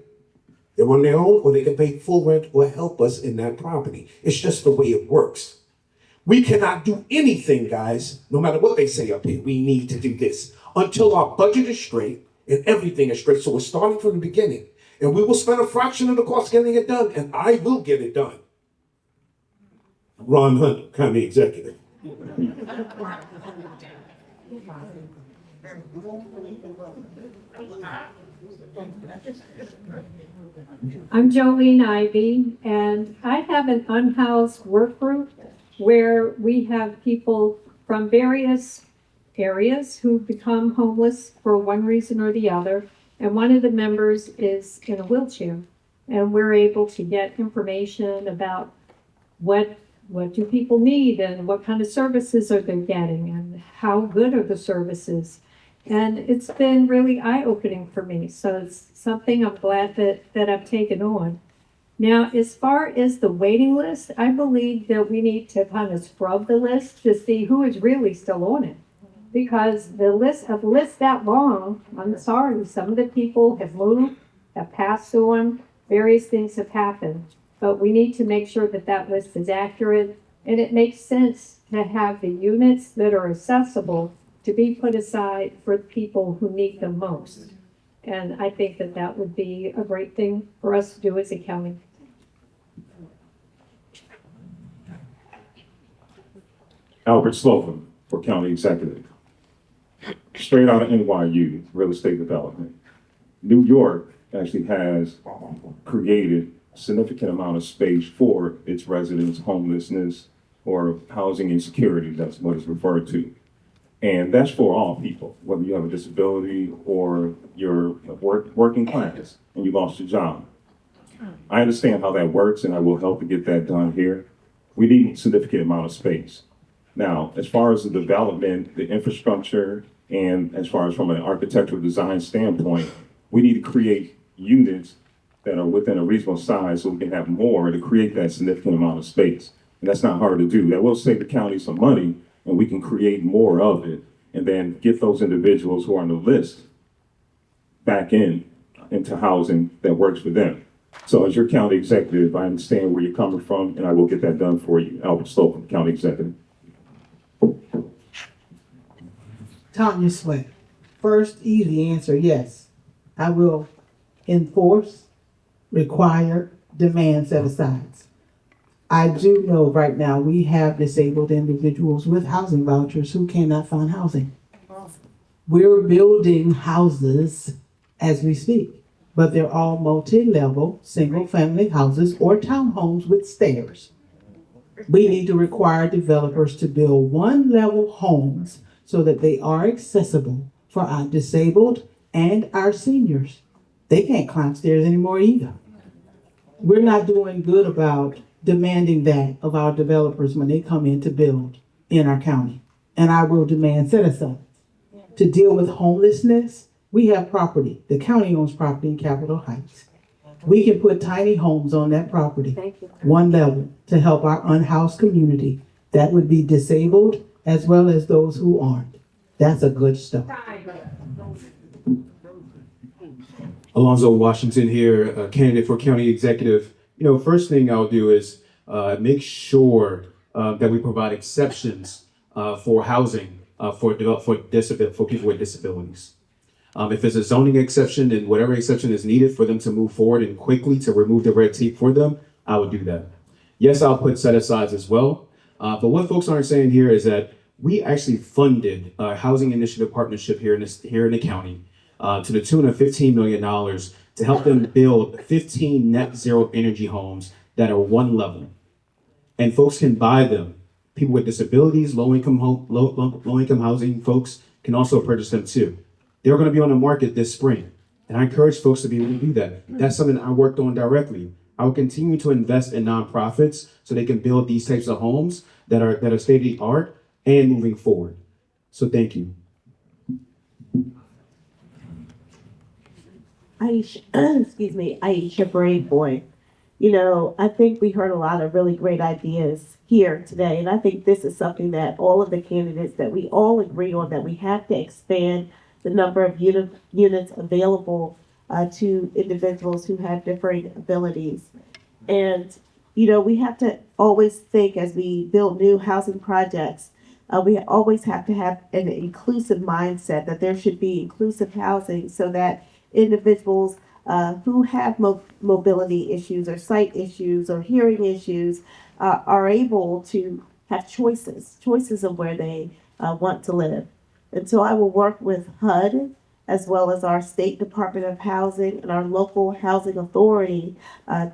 S7: they're on their own or they can pay full rent or help us in that property. It's just the way it works. We cannot do anything, guys, no matter what they say up here. We need to do this until our budget is straight and everything is straight. So we're starting from the beginning. And we will spend a fraction of the cost getting it done, and I will get it done. Ron Hunt, County Executive.
S8: I'm Jolene Ivy, and I have an unhoused work group where we have people from various areas who become homeless for one reason or the other. And one of the members is in a wheelchair, and we're able to get information about what do people need and what kind of services are they getting and how good are the services. And it's been really eye-opening for me. So it's something I'm glad that I've taken on. Now, as far as the waiting list, I believe that we need to kind of scrub the list to see who is really still on it. Because a list that long, I'm sorry, some of the people have moved, have passed on, various things have happened. But we need to make sure that that list is accurate, and it makes sense to have the units that are accessible to be put aside for people who need them most. And I think that that would be a great thing for us to do as a county.
S9: Albert Slocum for County Executive. Straight out of NYU, real estate development. New York actually has created a significant amount of space for its residents' homelessness or housing insecurity, that's what it's referred to. And that's for all people, whether you have a disability or you're working class and you lost your job. I understand how that works, and I will help to get that done here. We need a significant amount of space. Now, as far as the development, the infrastructure, and as far as from an architectural design standpoint, we need to create units that are within a reasonable size so we can have more to create that significant amount of space. And that's not hard to do. That will save the county some money, and we can create more of it and then get those individuals who are on the list back into housing that works for them. So as your county executive, I understand where you're coming from, and I will get that done for you. Albert Slocum, County Executive.
S10: Tanya Sweat. First, easy answer, yes. I will enforce, require, demand set-asides. I do know right now we have disabled individuals with housing vouchers who cannot find housing. We're building houses as we speak, but they're all multi-level, single-family houses or townhomes with stairs. We need to require developers to build one-level homes so that they are accessible for our disabled and our seniors. They can't climb stairs anymore either. We're not doing good about demanding that of our developers when they come in to build in our county. And I will demand set-asides. To deal with homelessness, We have property. The county owns property in Capitol Heights. We can put tiny homes on that property,
S1: Thank you.
S10: one level, to help our unhoused community. That would be disabled as well as those who aren't. That's a good start.
S11: Alonzo Washington here, a candidate for county executive. First thing I'll do is make sure that we provide exceptions for housing for people with disabilities. If there's a zoning exception, then whatever exception is needed for them to move forward and quickly to remove the red tape for them, I would do that. Yes, I'll put set asides as well. But what folks aren't saying here is that we actually funded a housing initiative partnership here in the county to the tune of $15 million to help them build 15 net zero energy homes that are one level. And folks can buy them. People with disabilities, low income housing folks can also purchase them too. They're going to be on the market this spring. And I encourage folks to be able to do that. That's something I worked on directly. I will continue to invest in nonprofits so they can build these types of homes that are state of the art and moving forward. So thank you.
S4: Aisha, excuse me, Aisha Brave Boy. I think we heard a lot of really great ideas here today, and I think this is something that all of the candidates that we all agree on, that we have to expand the number of units available to individuals who have differing abilities. And, we have to always think as we build new housing projects, we always have to have an inclusive mindset, that there should be inclusive housing so that individuals who have mobility issues or sight issues or hearing issues are able to have choices of where they want to live. And so I will work with HUD as well as our State Department of Housing and our local housing authority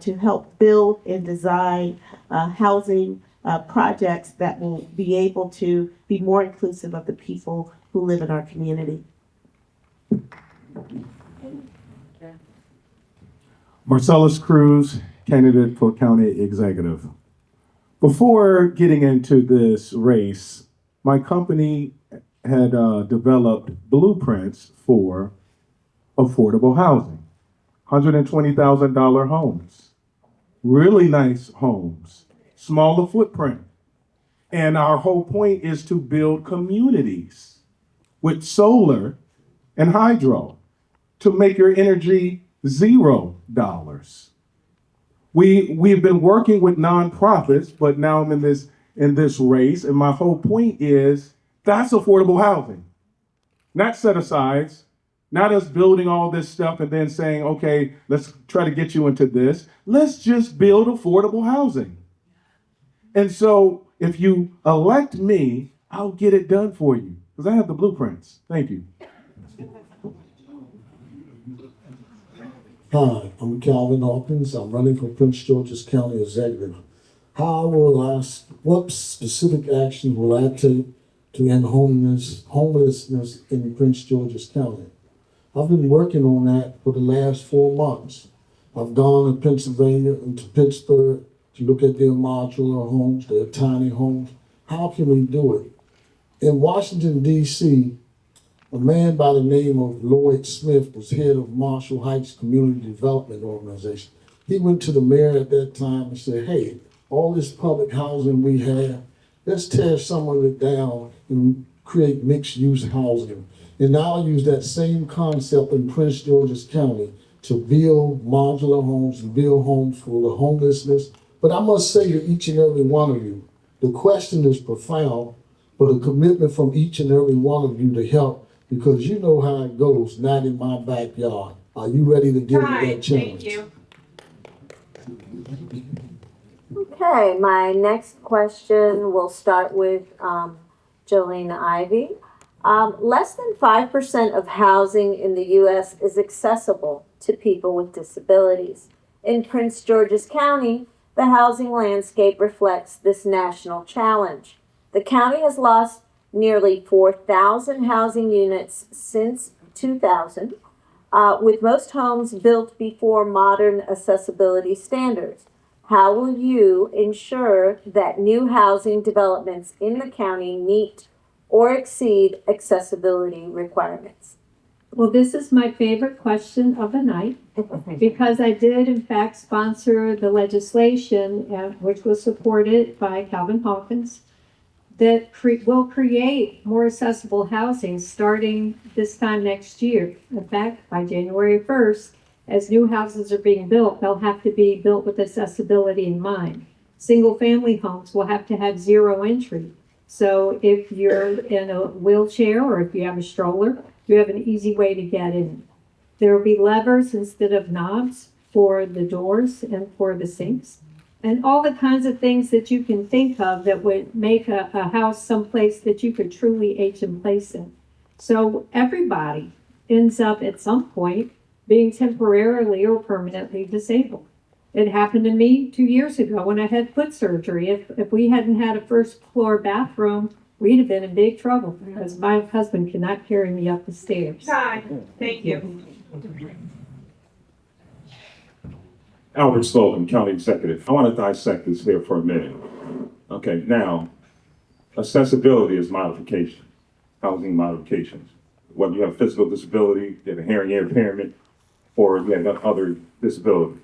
S4: to help build and design housing projects that will be able to be more inclusive of the people who live in our community.
S5: Marcellus Cruz, candidate for county executive. Before getting into this race, my company had developed blueprints for affordable housing, $120,000 homes, really nice homes, smaller footprint. And our whole point is to build communities with solar and hydro to make your energy $0. We've been working with nonprofits, but now I'm in this race, and my whole point is that's affordable housing, not set asides, not us building all this stuff and then saying, okay, let's try to get you into this. Let's just build affordable housing. And so if you elect me, I'll get it done for you because I have the blueprints. Thank you.
S6: Hi, I'm Calvin Hawkins. I'm running for Prince George's County Executive. What specific action will I take to end homelessness in Prince George's County? I've been working on that for the last 4 months. I've gone to Pennsylvania and to Pittsburgh to look at their modular homes, their tiny homes. How can we do it? In Washington, D.C., a man by the name of Lloyd Smith was head of Marshall Heights Community Development Organization. He went to the mayor at that time and said, hey, all this public housing we have, let's tear some of it down and create mixed-use housing. And now I use that same concept in Prince George's County to build modular homes and build homes for the homelessness. But I must say to each and every one of you, the question is profound, but a commitment from each and every one of you to help, because you know how it goes, not in my backyard. Are you ready to give me that challenge?
S8: Thank you.
S1: Okay, my next question will start with Jolene Ivy. Less than 5% of housing in the U.S. is accessible to people with disabilities. In Prince George's County, the housing landscape reflects this national challenge. The county has lost nearly 4,000 housing units since 2000, with most homes built before modern accessibility standards. How will you ensure that new housing developments in the county meet or exceed accessibility requirements?
S8: Well, this is my favorite question of the night because I did in fact sponsor the legislation, which was supported by Calvin Hawkins, that will create more accessible housing starting this time next year. In fact, by January 1st, as new houses are being built, they'll have to be built with accessibility in mind. Single family homes will have to have zero entry. So if you're in a wheelchair or if you have a stroller, you have an easy way to get in. There will be levers instead of knobs for the doors and for the sinks, and all the kinds of things that you can think of that would make a house someplace that you could truly age in place in. So everybody ends up at some point being temporarily or permanently disabled. It happened to me 2 years ago when I had foot surgery. If we hadn't had a first floor bathroom, we'd have been in big trouble because my husband could not carry me up the stairs.
S10: Thank you.
S9: Albert Slocum, County Executive. I want to dissect this here for a minute. Okay, now, accessibility is modification, housing modifications. Whether you have physical disability, you have a hearing impairment, or you have other disabilities.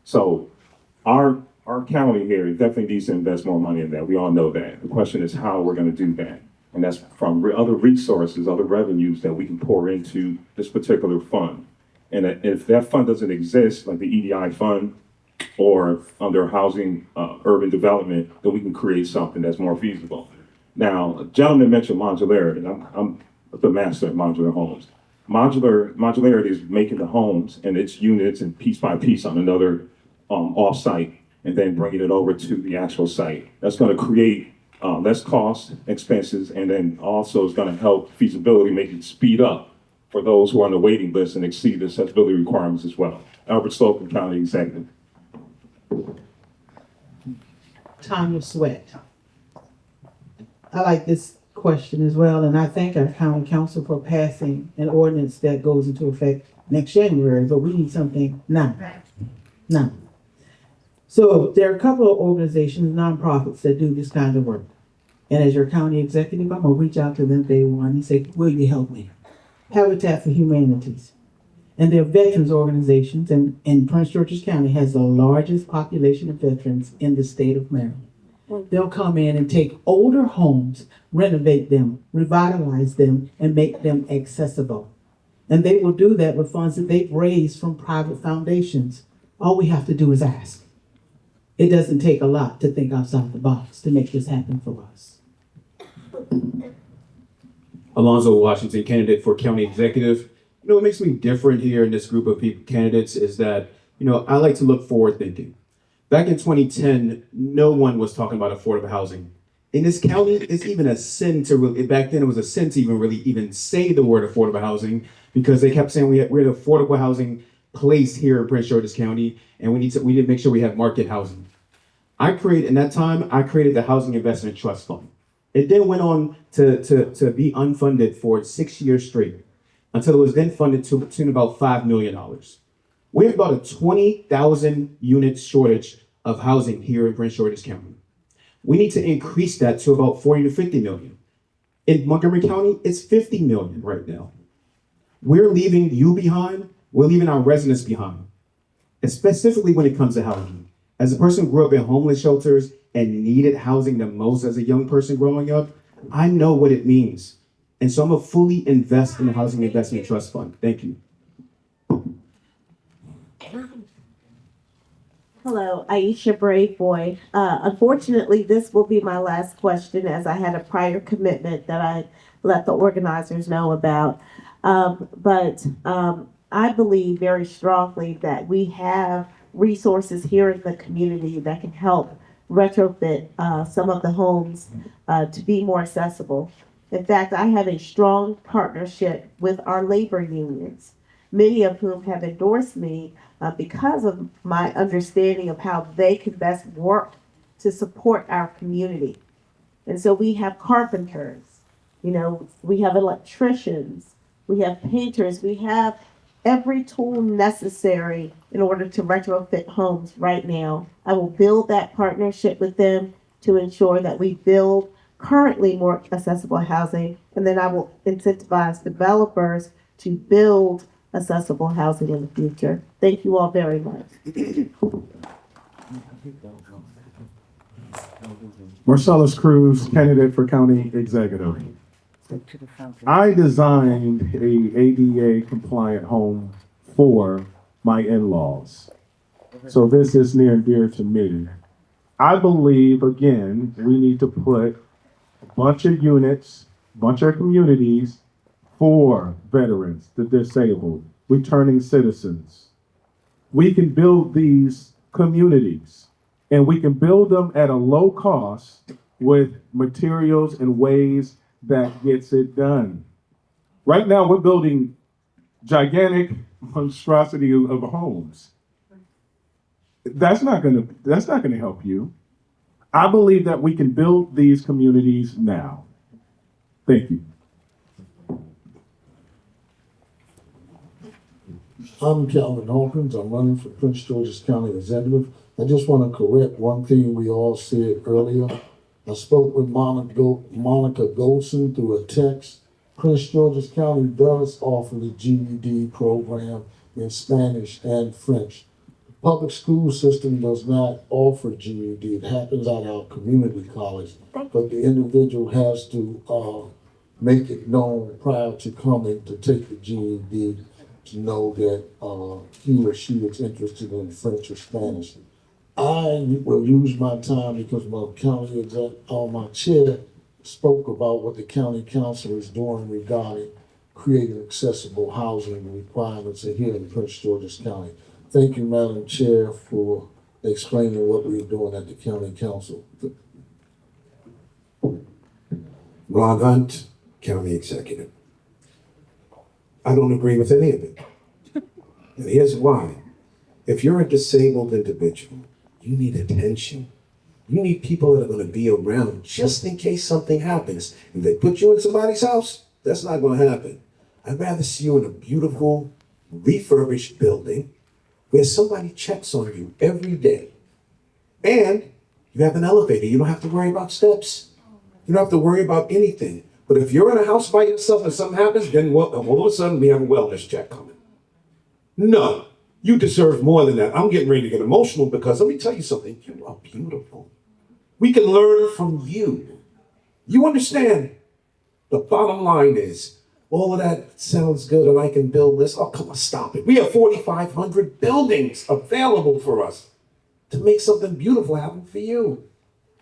S9: So our county here definitely needs to invest more money in that. We all know that. The question is how we're going to do that. And that's from other resources, other revenues that we can pour into this particular fund. And if that fund doesn't exist, like the EDI fund or under housing, urban development, then we can create something that's more feasible. Now, a gentleman mentioned modularity. I'm the master of modular homes. Modularity is making the homes and its units and piece by piece on another off-site and then bringing it over to the actual site. That's going to create less cost, expenses, and then also is going to help feasibility, make it speed up for those who are on the waiting list and exceed the accessibility requirements as well. Albert Slocum, County Executive.
S10: Tanya Sweat. I like this question as well, and I thank our county council for passing an ordinance that goes into effect next January, but we need something now. Now. So there are a couple of organizations, nonprofits that do this kind of work. And as your county executive, I'm gonna reach out to them day one and say, will you help me? Habitat for Humanities. And they're veterans organizations, and Prince George's County has the largest population of veterans in the state of Maryland. They'll come in and take older homes, renovate them, revitalize them, and make them accessible. And they will do that with funds that they've raised from private foundations. All we have to do is ask. It doesn't take a lot to think outside the box to make this happen for us.
S11: Alonzo Washington, candidate for county executive. You know, what makes me different here in this group of people, candidates is that, you know, I like to look forward thinking. Back in 2010, no one was talking about affordable housing. In this county, it's even a sin to really, back then it was a sin to even say the word affordable housing because they kept saying we're an affordable housing place here in Prince George's County and we need to make sure we have market housing. I created the Housing Investment Trust Fund. It then went on to be unfunded for 6 years straight until it was then funded to about $5 million. We have about a 20,000 unit shortage of housing here in Prince George's County. We need to increase that to about 40 to 50 million. In Montgomery County, it's 50 million right now. We're leaving you behind. We're leaving our residents behind, specifically when it comes to housing. As a person who grew up in homeless shelters and needed housing the most as a young person growing up, I know what it means. And so I'm going to fully invest in the Housing Investment Trust Fund. Thank you.
S4: Hello, Aisha Braveboy. Unfortunately, this will be my last question as I had a prior commitment that I let the organizers know about. But I believe very strongly that we have resources here in the community that can help retrofit some of the homes to be more accessible. In fact, I have a strong partnership with our labor unions, many of whom have endorsed me because of my understanding of how they can best work to support our community. And so we have carpenters, we have electricians, we have painters, we have every tool necessary in order to retrofit homes right now. I will build that partnership with them to ensure that we build currently more accessible housing, and then I will incentivize developers to build accessible housing in the future. Thank you all very much.
S5: Marcellus Cruz, candidate for county executive. I designed a ADA compliant home for my in-laws. So this is near and dear to me. I believe, again, we need to put a bunch of units, bunch of communities for veterans, the disabled, returning citizens. We can build these communities and we can build them at a low cost with materials and ways that gets it done. Right now, we're building gigantic monstrosity of homes. That's not gonna help you. I believe that we can build these communities now. Thank you.
S6: I'm Calvin Hawkins. I'm running for Prince George's County Executive. I just want to correct one thing we all said earlier. I spoke with Monica Goldson through a text. Prince George's County does offer the GED program in Spanish and French. The public school system does not offer GED. It happens at our community college, but the individual has to make it known prior to coming to take the GED to know that he or she is interested in French or Spanish. I will use my time because my chair spoke about what the county council is doing regarding creating accessible housing requirements here in Prince George's County. Thank you, Madam Chair, for explaining what we're doing at the county council.
S7: Ron Hunt, County Executive. I don't agree with any of it. And here's why. If you're a disabled individual, you need attention. You need people that are going to be around just in case something happens. If they put you in somebody's house, that's not going to happen. I'd rather see you in a beautiful, refurbished building where somebody checks on you every day. And you have an elevator. You don't have to worry about steps. You don't have to worry about anything. But if you're in a house by yourself and something happens, then all of a sudden we have a wellness check coming. No, you deserve more than that. I'm getting ready to get emotional because let me tell you something. You are beautiful. We can learn from you. You understand? The bottom line is, all of that sounds good and I can build this. Oh, come on, stop it. We have 4,500 buildings available for us to make something beautiful happen for you.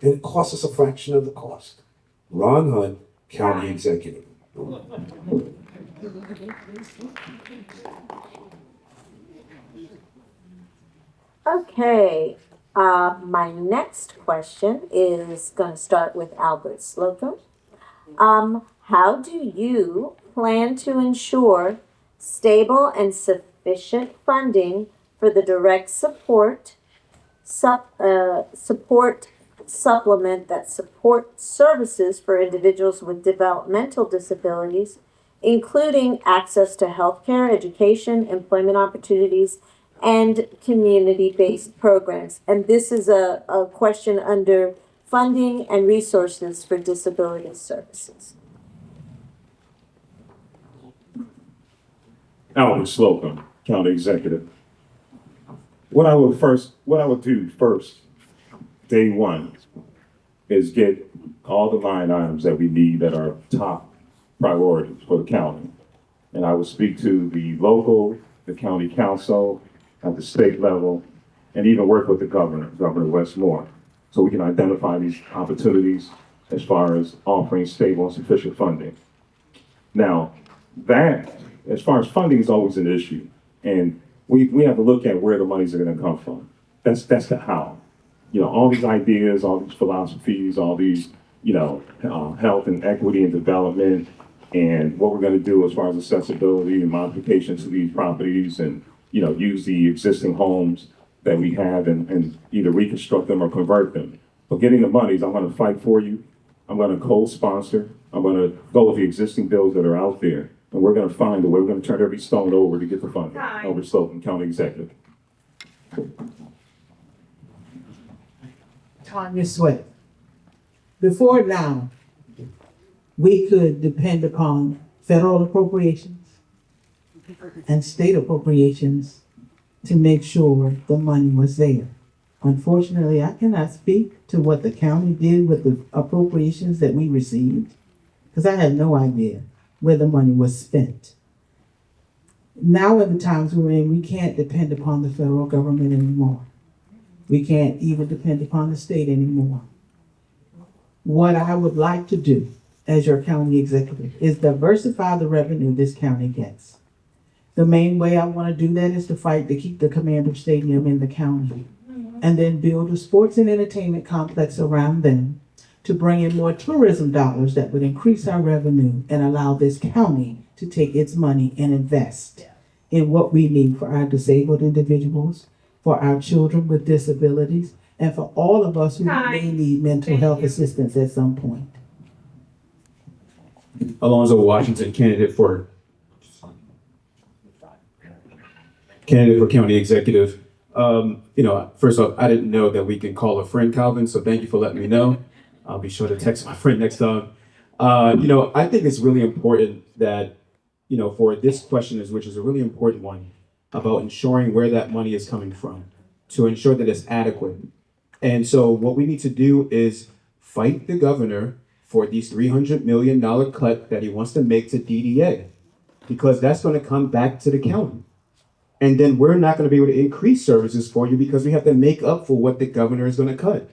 S7: And it costs us a fraction of the cost. Ron Hunt, County Executive.
S1: Okay, my next question is going to start with Albert Slocum. How do you plan to ensure stable and sufficient funding for the direct support supplement that support services for individuals with developmental disabilities, including access to healthcare, education, employment opportunities, and community-based programs? And this is a question under funding and resources for disability services.
S9: Albert Slocum, County Executive. What I would do first, day one, is get all the line items that we need that are top priorities for the county. And I would speak to the local, the county council, at the state level, and even work with the Governor Westmore, so we can identify these opportunities as far as offering stable and sufficient funding. Now, that, as far as funding is always an issue, and we have to look at where the money's are gonna come from. That's the how. You know, all these ideas, all these philosophies, all these, health and equity and development, and what we're gonna do as far as accessibility and modifications to these properties, and, use the existing homes that we have and either reconstruct them or convert them. But getting the monies, I'm gonna fight for you. I'm gonna co-sponsor. I'm gonna go with the existing bills that are out there. And we're gonna find a way, we're gonna turn every stone over to get the funding. Albert Slocum, County Executive.
S10: Tanya Sweat. Before now, we could depend upon federal appropriations, and state appropriations to make sure the money was there. Unfortunately, I cannot speak to what the county did with the appropriations that we received, because I have no idea where the money was spent. Now at the times we're in, we can't depend upon the federal government anymore. We can't even depend upon the state anymore. What I would like to do as your county executive is diversify the revenue this county gets. The main way I want to do that is to fight to keep the Commander Stadium in the county and then build a sports and entertainment complex around them to bring in more tourism dollars that would increase our revenue and allow this county to take its money and invest in what we need for our disabled individuals, for our children with disabilities, and for all of us who may need mental health assistance at some point.
S11: Alonzo Washington, candidate for county executive. First off, I didn't know that we can call a friend Calvin, so thank you for letting me know. I'll be sure to text my friend next time. I think it's really important that, for this question, which is a really important one, about ensuring where that money is coming from, to ensure that it's adequate. And so what we need to do is fight the governor for these $300 million cut that he wants to make to DDA, because that's going to come back to the county. And then we're not going to be able to increase services for you because we have to make up for what the governor is going to cut.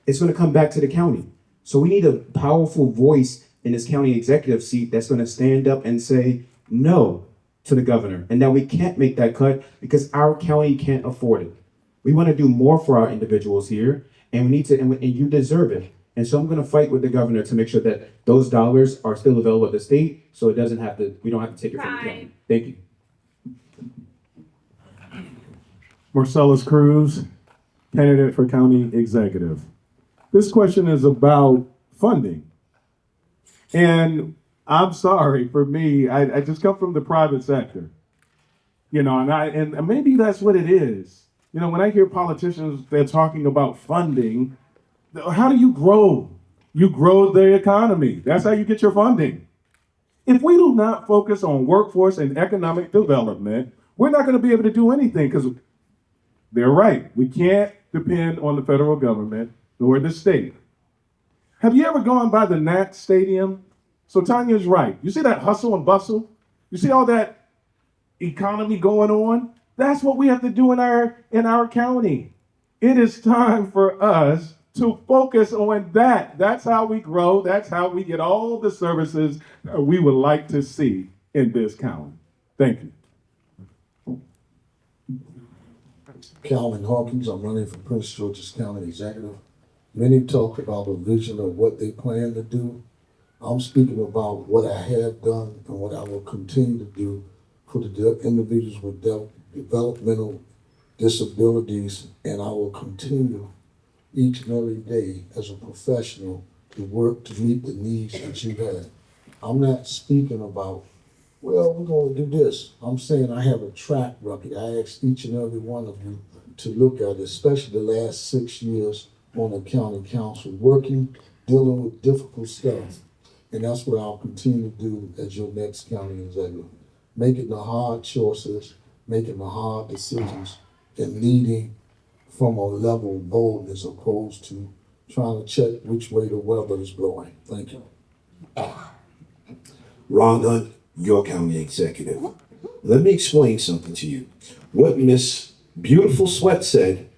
S11: It's going to come back to the county. So we need a powerful voice in this county executive seat that's going to stand up and say no to the governor, and that we can't make that cut because our county can't afford it. We want to do more for our individuals here, and we need to, and you deserve it. And so I'm going to fight with the governor to make sure that those dollars are still available at the state, so we don't have to take it from the county. Thank you.
S5: Marcellus Cruz, candidate for county executive. This question is about funding. And I'm sorry, for me, I just come from the private sector. And maybe that's what it is. When I hear politicians, they're talking about funding, how do you grow? You grow the economy. That's how you get your funding. If we do not focus on workforce and economic development, we're not going to be able to do anything, because they're right. We can't depend on the federal government nor the state. Have you ever gone by the Nat Stadium? So Tanya's right. You see that hustle and bustle? You see all that economy going on? That's what we have to do in our county. It is time for us to focus on that. That's how we grow. That's how we get all the services that we would like to see in this county. Thank you.
S6: Calvin Hawkins, I'm running for Prince George's County Executive. Many talk about a vision of what they plan to do. I'm speaking about what I have done and what I will continue to do for the individuals with developmental disabilities, and I will continue each and every day as a professional to work to meet the needs that you have. I'm not speaking about, well, we're going to do this. I'm saying I have a track record. I ask each and every one of you to look at it, especially the last 6 years on the county council, working, dealing with difficult stuff. And that's what I'll continue to do as your next county executive. Making the hard choices, making the hard decisions, and leading from a level of boldness opposed to trying to check which way the weather is blowing. Thank you.
S7: Ron Hunt, your county executive. Let me explain something to you. What Miss Beautiful Sweat said,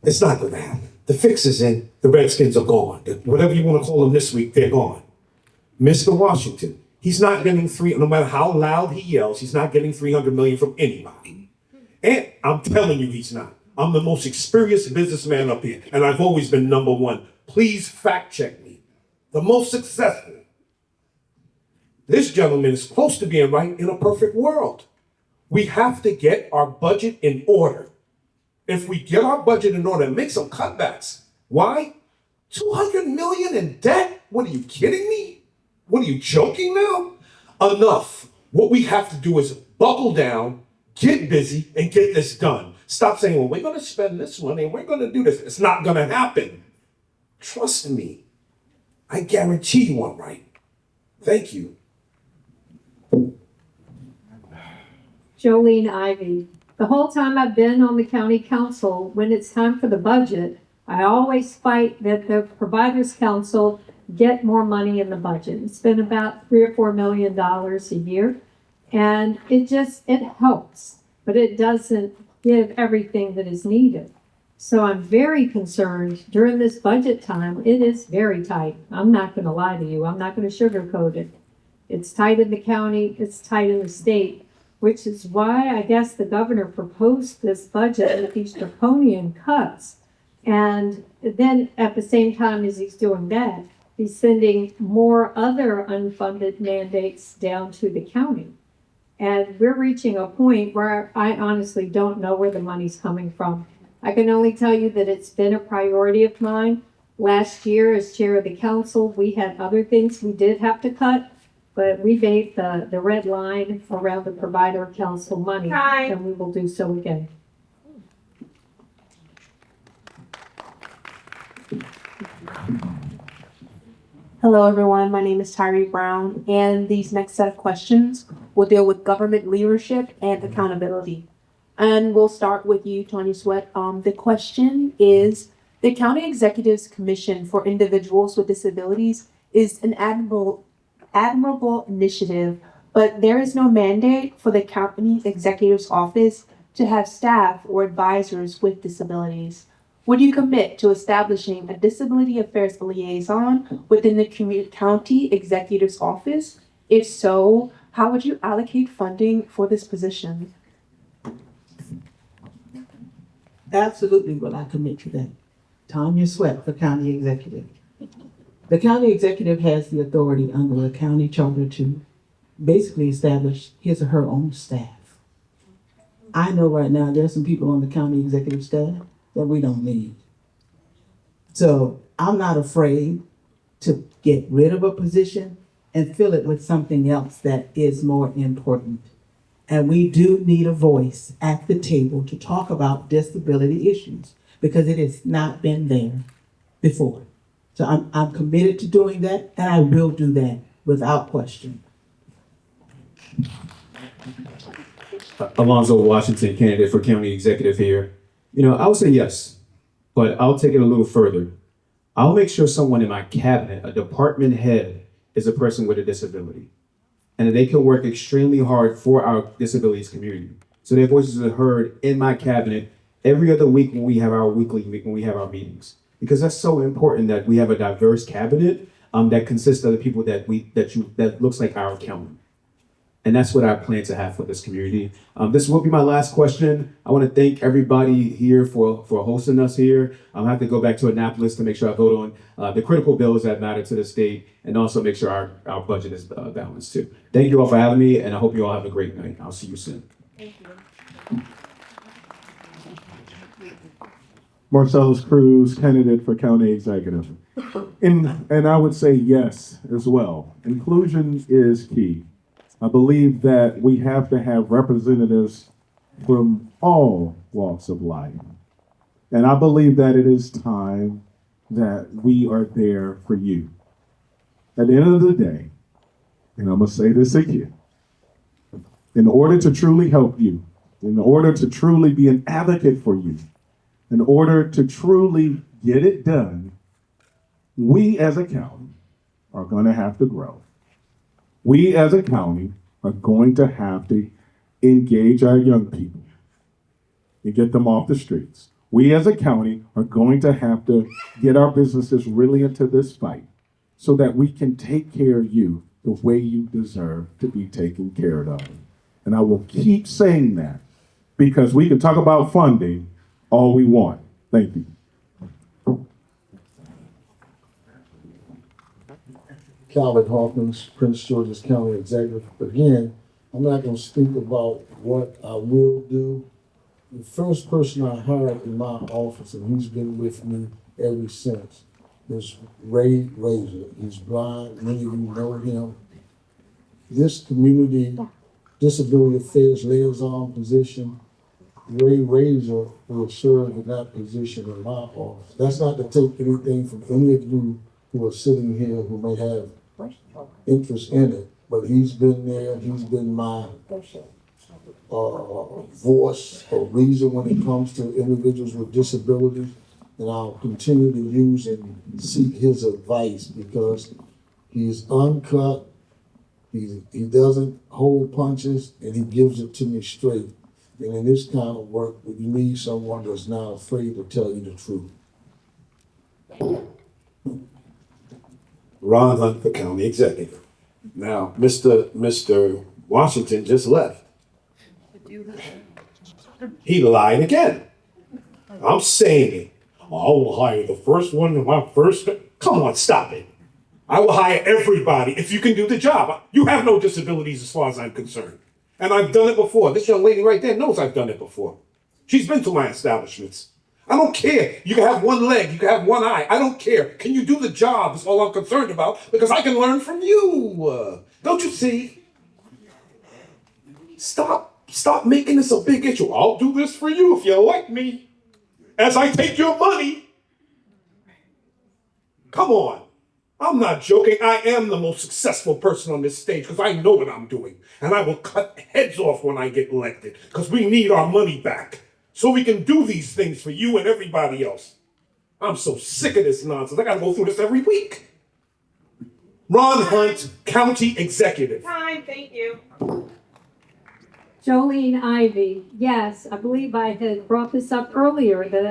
S7: it's not going to happen. The fix is in. The Redskins are gone. Whatever you want to call them this week, they're gone. Mr. Washington, he's not getting no matter how loud he yells, he's not getting $300 million from anybody. And I'm telling you he's not. I'm the most experienced businessman up here, and I've always been number one. Please fact check me. The most successful. This gentleman is close to being right in a perfect world. We have to get our budget in order. If we get our budget in order and make some cutbacks, why? $200 million in debt? What are you kidding me? What are you joking now? Enough. What we have to do is buckle down, get busy, and get this done. Stop saying, well, we're going to spend this money and we're going to do this. It's not going to happen. Trust me. I guarantee you I'm right. Thank you.
S8: Jolene Ivy. The whole time I've been on the county council, when it's time for the budget, I always fight that the Providers Council get more money in the budget. It's been about $3 or $4 million a year. And it helps, but it doesn't give everything that is needed. So I'm very concerned during this budget time. It is very tight. I'm not going to lie to you. I'm not going to sugarcoat it. It's tight in the county, it's tight in the state, which is why I guess the governor proposed this budget with these draconian cuts. And then at the same time as he's doing that, he's sending more other unfunded mandates down to the county. And we're reaching a point where I honestly don't know where the money's coming from. I can only tell you that it's been a priority of mine. Last year, as chair of the council, we had other things we did have to cut, but we made the red line around the provider council money, and we will do so again.
S13: Hello, everyone. My name is Tyree Brown, and these next set of questions will deal with government leadership and accountability. And we'll start with you, Tanya Sweat. The question is, the County Executives Commission for Individuals with Disabilities is an admirable initiative, but there is no mandate for the County Executive's Office to have staff or advisors with disabilities. Would you commit to establishing a disability affairs liaison within the county executive's office? If so, how would you allocate funding for this position?
S10: Absolutely will I commit to that. Tanya Sweat, the county executive. The county executive has the authority under the county charter to basically establish his or her own staff. I know right now there's some people on the county executive staff that we don't need. So I'm not afraid to get rid of a position and fill it with something else that is more important. And we do need a voice at the table to talk about disability issues because it has not been there before. So I'm committed to doing that, and I will do that without question.
S11: Alonzo Washington, candidate for county executive here. I would say yes, but I'll take it a little further. I'll make sure someone in my cabinet, a department head, is a person with a disability. And that they can work extremely hard for our disabilities community. So their voices are heard in my cabinet every other week when we have our meetings. Because that's so important that we have a diverse cabinet that consists of the people that looks like our county. And that's what I plan to have for this community. This will be my last question. I want to thank everybody here for hosting us here. I'll have to go back to Annapolis to make sure I vote on the critical bills that matter to the state and also make sure our budget is balanced too. Thank you all for having me, and I hope you all have a great night. I'll see you soon.
S13: Thank you.
S5: Marcellus Cruz, candidate for county executive. And I would say yes as well. Inclusion is key. I believe that we have to have representatives from all walks of life. And I believe that it is time that we are there for you. At the end of the day, and I'm going to say this again, in order to truly help you, in order to truly be an advocate for you, in order to truly get it done, we as a county are going to have to grow. We as a county are going to have to engage our young people and get them off the streets. We as a county are going to have to get our businesses really into this fight so that we can take care of you the way you deserve to be taken care of. And I will keep saying that because we can talk about funding all we want. Thank you.
S6: Calvin Hawkins, Prince George's County Executive. Again, I'm not going to speak about what I will do. The first person I hired in my office, and he's been with me ever since, is Ray Razor. He's blind. Many of you know him. This community disability affairs liaison position, Ray Razor will serve in that position in my office. That's not to take anything from any of you who are sitting here who may have interest in it, but he's been there, he's been my voice or reason when it comes to individuals with disabilities. And I'll continue to use and seek his advice because he's uncut, he doesn't hold punches, and he gives it to me straight. And in this kind of work, you need someone that's not afraid to tell you the truth.
S7: Ron Hunt for County Executive. Now, Mr. Washington just left. He lied again. I'm saying it. I will hire the first one in my first. Come on, stop it. I will hire everybody if you can do the job. You have no disabilities as far as I'm concerned. And I've done it before. This young lady right there knows I've done it before. She's been to my establishments. I don't care. You can have one leg, you can have one eye. I don't care. Can you do the job? That's all I'm concerned about because I can learn from you. Don't you see? Stop making this a big issue. I'll do this for you if you like me. As I take your money. Come on. I'm not joking. I am the most successful person on this stage because I know what I'm doing. And I will cut heads off when I get elected because we need our money back so we can do these things for you and everybody else. I'm so sick of this nonsense. I got to go through this every week. Ron Hunt, County Executive.
S8: Time, thank you. Jolene Ivy, yes, I believe I had brought this up earlier that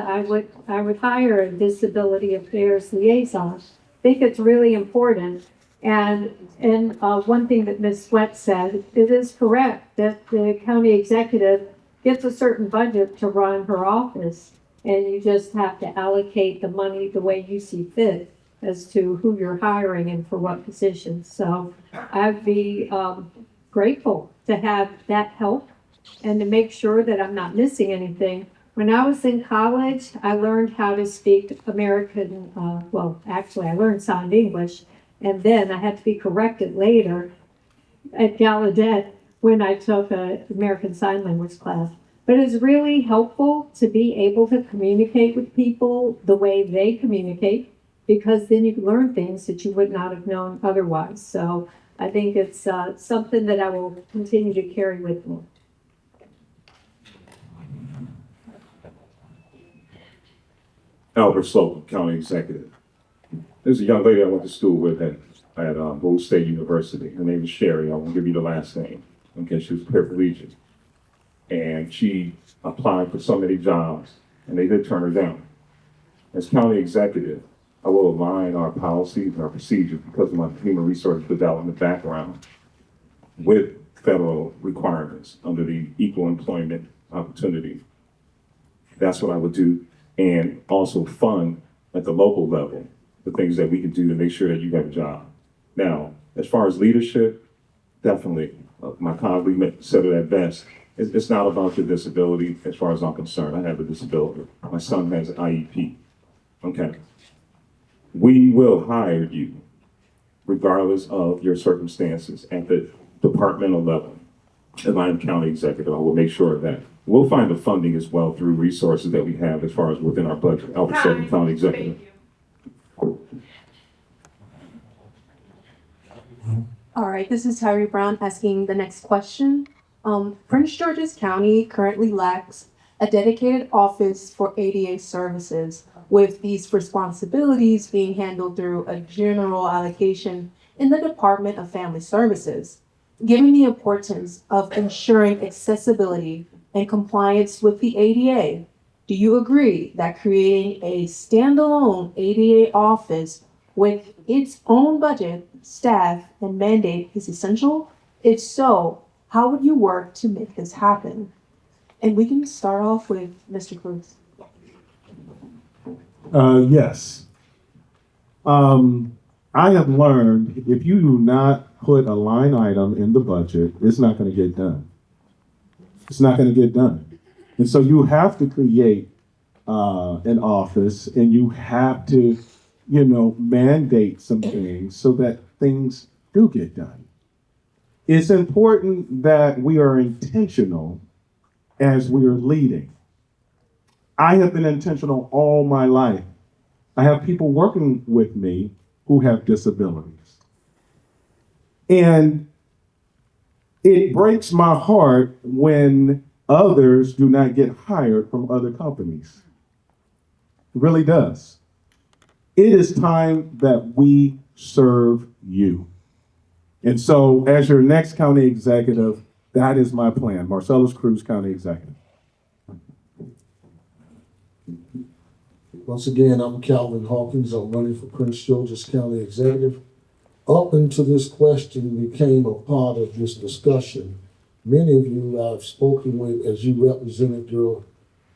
S8: I would hire a disability affairs liaison. I think it's really important. And one thing that Ms. Sweat said, it is correct that the county executive gets a certain budget to run her office, and you just have to allocate the money the way you see fit as to who you're hiring and for what positions. So I'd be grateful to have that help and to make sure that I'm not missing anything. When I was in college, I learned how to speak American, actually I learned signed English, and then I had to be corrected later at Gallaudet when I took an American Sign Language class. But it's really helpful to be able to communicate with people the way they communicate, because then you can learn things that you would not have known otherwise. So I think it's something that I will continue to carry with me.
S9: Albert Slocum, County Executive. There's a young lady I went to school with at Boone State University. Her name is Sherry. I won't give you the last name. Okay, she was paraplegic. And she applied for so many jobs, and they did turn her down. As County Executive, I will align our policies and our procedures because of my human resource development background with federal requirements under the Equal Employment Opportunity. That's what I would do, and also fund at the local level the things that we can do to make sure that you have a job. Now, as far as leadership, definitely, my colleague said it at best, it's not about your disability as far as I'm concerned. I have a disability. My son has an IEP. Okay. We will hire you regardless of your circumstances at the departmental level. If I'm county executive, I will make sure of that. We'll find the funding as well through resources that we have as far as within our budget. Albert Slocum, County Executive.
S13: All right, this is Tyree Brown asking the next question. Prince George's County currently lacks a dedicated office for ADA services, with these responsibilities being handled through a general allocation in the Department of Family Services. Given the importance of ensuring accessibility and compliance with the ADA, do you agree that creating a standalone ADA office with its own budget, staff, and mandate is essential? If so, how would you work to make this happen? And we can start off with Mr. Cruz.
S5: Yes. I have learned if you do not put a line item in the budget, it's not going to get done. It's not going to get done. And so you have to create an office, and you have to, mandate some things so that things do get done. It's important that we are intentional as we are leading. I have been intentional all my life. I have people working with me who have disabilities. And It breaks my heart when others do not get hired from other companies. It really does. It is time that we serve you. And so, as your next county executive, that is my plan. Marcellus Cruz, County Executive.
S6: Once again, I'm Calvin Hawkins. I'm running for Prince George's County Executive. Up until this question became a part of this discussion, many of you I've spoken with as you represented your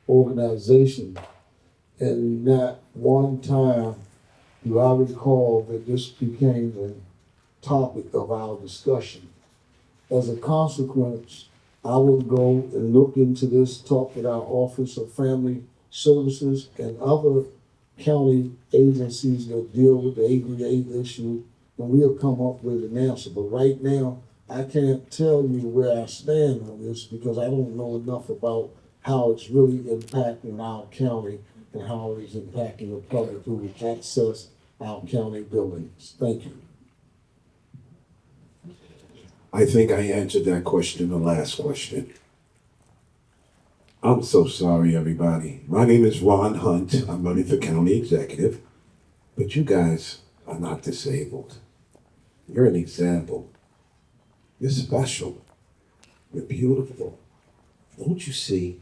S6: organization, and not one time do I recall that this became the topic of our discussion. As a consequence, I will go and look into this, talk with our Office of Family Services and other county agencies that deal with the ADA issue, and we'll come up with an answer. But right now, I can't tell you where I stand on this because I don't know enough about how it's really impacting our county and how it is impacting the public who access our county buildings. Thank you.
S7: I think I answered that question in the last question. I'm so sorry, everybody. My name is Ron Hunt. I'm running for county executive, but you guys are not disabled. You're an example. You're special. You're beautiful. Don't you see?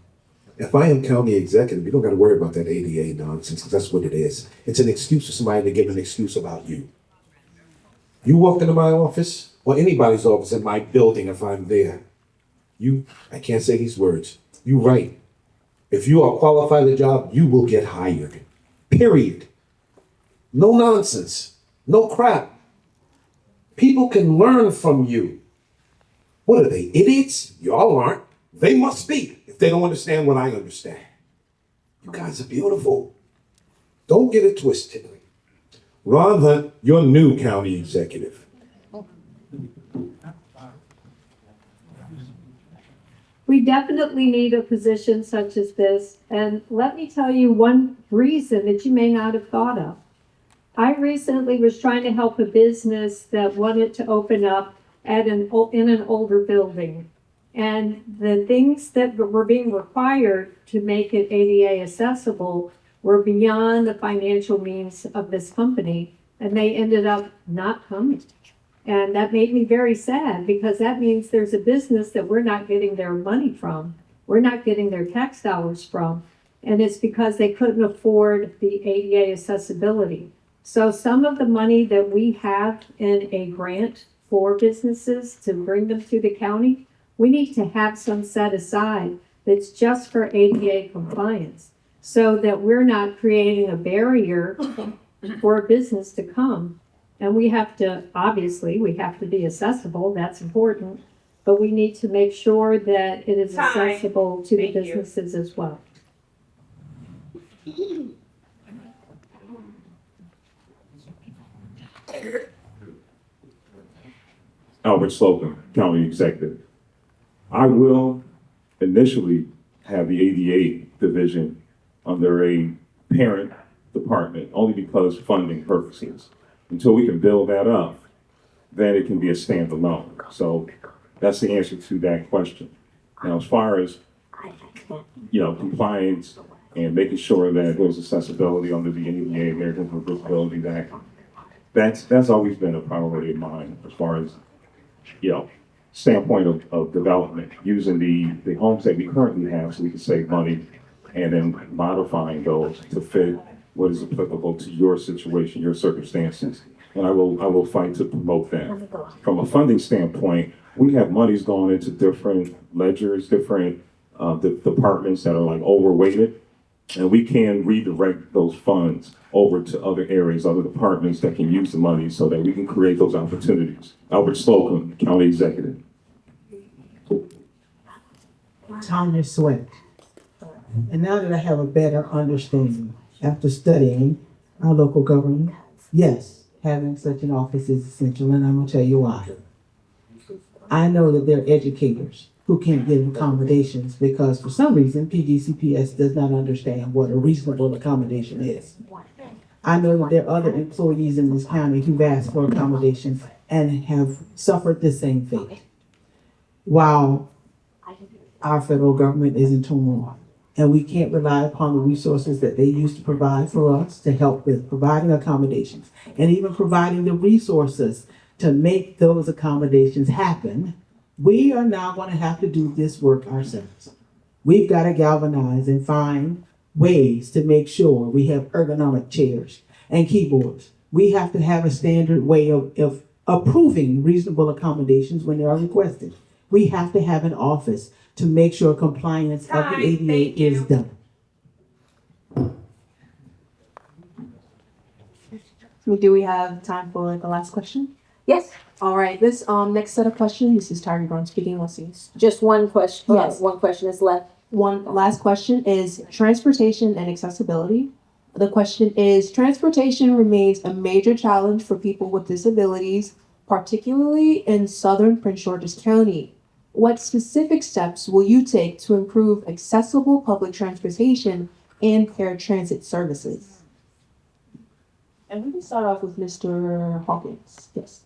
S7: If I am county executive, you don't got to worry about that ADA nonsense, because that's what it is. It's an excuse for somebody to give an excuse about you. You walk into my office, or anybody's office in my building if I'm there. I can't say these words. You right. If you are qualified for the job, you will get hired. Period. No nonsense. No crap. People can learn from you. What are they, idiots? Y'all aren't. They must be if they don't understand what I understand. You guys are beautiful. Don't get it twisted. Ron Hunt, your new county executive.
S8: We definitely need a position such as this, and let me tell you one reason that you may not have thought of. I recently was trying to help a business that wanted to open up in an older building. And the things that were being required to make it ADA accessible were beyond the financial means of this company, and they ended up not coming. And that made me very sad because that means there's a business that we're not getting their money from. We're not getting their tax dollars from. And it's because they couldn't afford the ADA accessibility. So some of the money that we have in a grant for businesses to bring them to the county, we need to have some set aside that's just for ADA compliance so that we're not creating a barrier for a business to come. And we have to be accessible, that's important, but we need to make sure that it is accessible to the businesses as well.
S9: Albert Slocum, County Executive. I will initially have the ADA division under a parent department, only because funding purposes. Until we can build that up, then it can be a standalone. So that's the answer to that question. Now, as far as, compliance and making sure that there's accessibility under the ADA, Americans with Disabilities Act, that's always been a priority of mine as far as, standpoint of development, using the homes that we currently have so we can save money and then modifying those to fit what is applicable to your situation, your circumstances. And I will fight to promote that. From a funding standpoint, we have monies going into different ledgers, different departments that are like overweighted, and we can redirect those funds over to other areas, other departments that can use the money so that we can create those opportunities. Albert Slocum, County Executive.
S10: Tanya Sweat. And now that I have a better understanding after studying our local government, yes, having such an office is essential, and I'm gonna tell you why. I know that there are educators who can't get accommodations because for some reason PGCPS does not understand what a reasonable accommodation is. I know that there are other employees in this county who've asked for accommodations and have suffered the same fate. while our federal government is in turmoil. And we can't rely upon the resources that they used to provide for us to help with providing accommodations and even providing the resources to make those accommodations happen. We are now going to have to do this work ourselves. We've got to galvanize and find ways to make sure we have ergonomic chairs and keyboards. We have to have a standard way of approving reasonable accommodations when they are requested. We have to have an office to make sure compliance of the ADA is done.
S13: Do we have time for the last question?
S1: Yes,
S13: All right, this next set of questions, this is Tyree Brown speaking, let's see.
S1: just one question.
S13: Yes.
S1: One question is left.
S13: One last question is transportation and accessibility. The question is, transportation remains a major challenge for people with disabilities, particularly in southern Prince George's County. What specific steps will you take to improve accessible public transportation and paratransit services? And we can start off with Mr. Hawkins. Yes.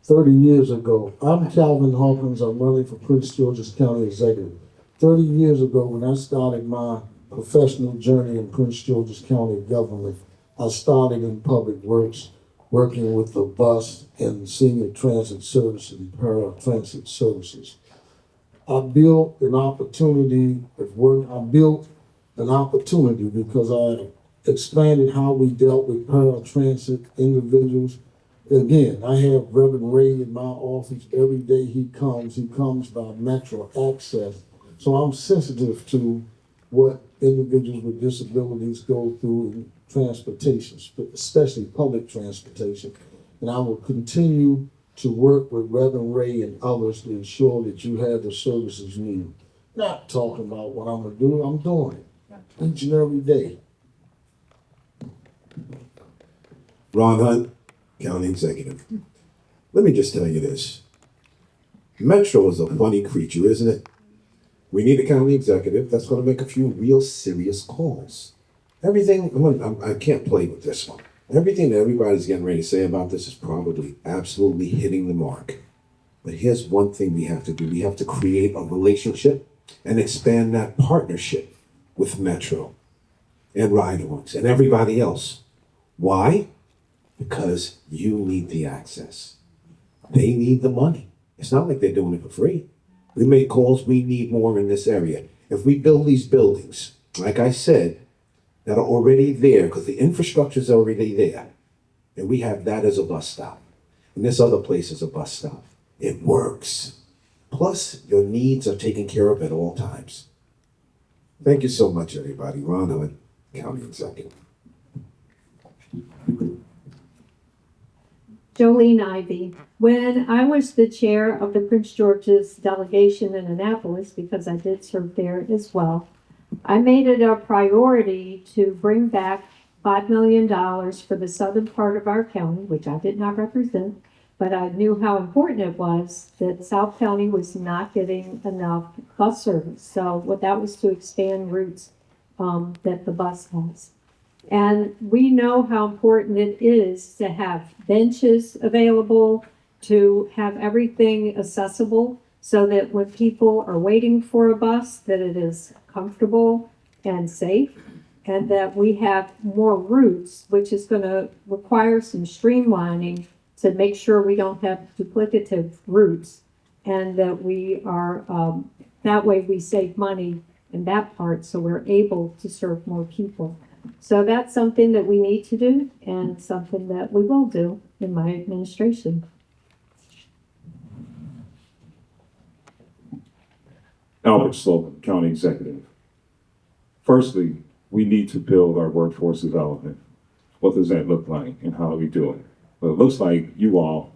S6: 30 years ago, I'm Calvin Hawkins. I'm running for Prince George's County Executive. 30 years ago, when I started my professional journey in Prince George's County government, I started in public works, working with the bus and senior transit service and paratransit services. I built an opportunity at work. I built an opportunity because I expanded how we dealt with paratransit individuals. Again, I have Reverend Ray in my office. Every day he comes by Metro Access. So I'm sensitive to what individuals with disabilities go through in transportation, especially public transportation. And I will continue to work with Reverend Ray and others to ensure that you have the services you need. Not talking about what I'm gonna do, I'm doing it each and every day.
S7: Ron Hunt, County Executive. Let me just tell you this. Metro is a funny creature, isn't it? We need a county executive that's going to make a few real serious calls. Everything, I can't play with this one. Everything that everybody's getting ready to say about this is probably absolutely hitting the mark. But here's one thing we have to do. We have to create a relationship and expand that partnership with Metro and ride-ons and everybody else. Why? Because you need the access. They need the money. It's not like they're doing it for free. We make calls, we need more in this area. If we build these buildings, like I said, that are already there, because the infrastructure is already there, and we have that as a bus stop, and this other place is a bus stop, it works. Plus, your needs are taken care of at all times. Thank you so much, everybody. Ron Hunt, County Executive.
S8: Jolene Ivy. When I was the chair of the Prince George's delegation in Annapolis, because I did serve there as well, I made it a priority to bring back $5 million for the southern part of our county, which I did not represent, but I knew how important it was that South County was not getting enough bus service. So what that was to expand routes that the bus has. And we know how important it is to have benches available, to have everything accessible so that when people are waiting for a bus, that it is comfortable and safe, and that we have more routes, which is going to require some streamlining to make sure we don't have duplicative routes, and that we are, that way we save money in that part so we're able to serve more people. So that's something that we need to do and something that we will do in my administration.
S9: Albert Slogan, County Executive. Firstly, we need to build our workforce development. What does that look like and how do we do it? Well, it looks like you all,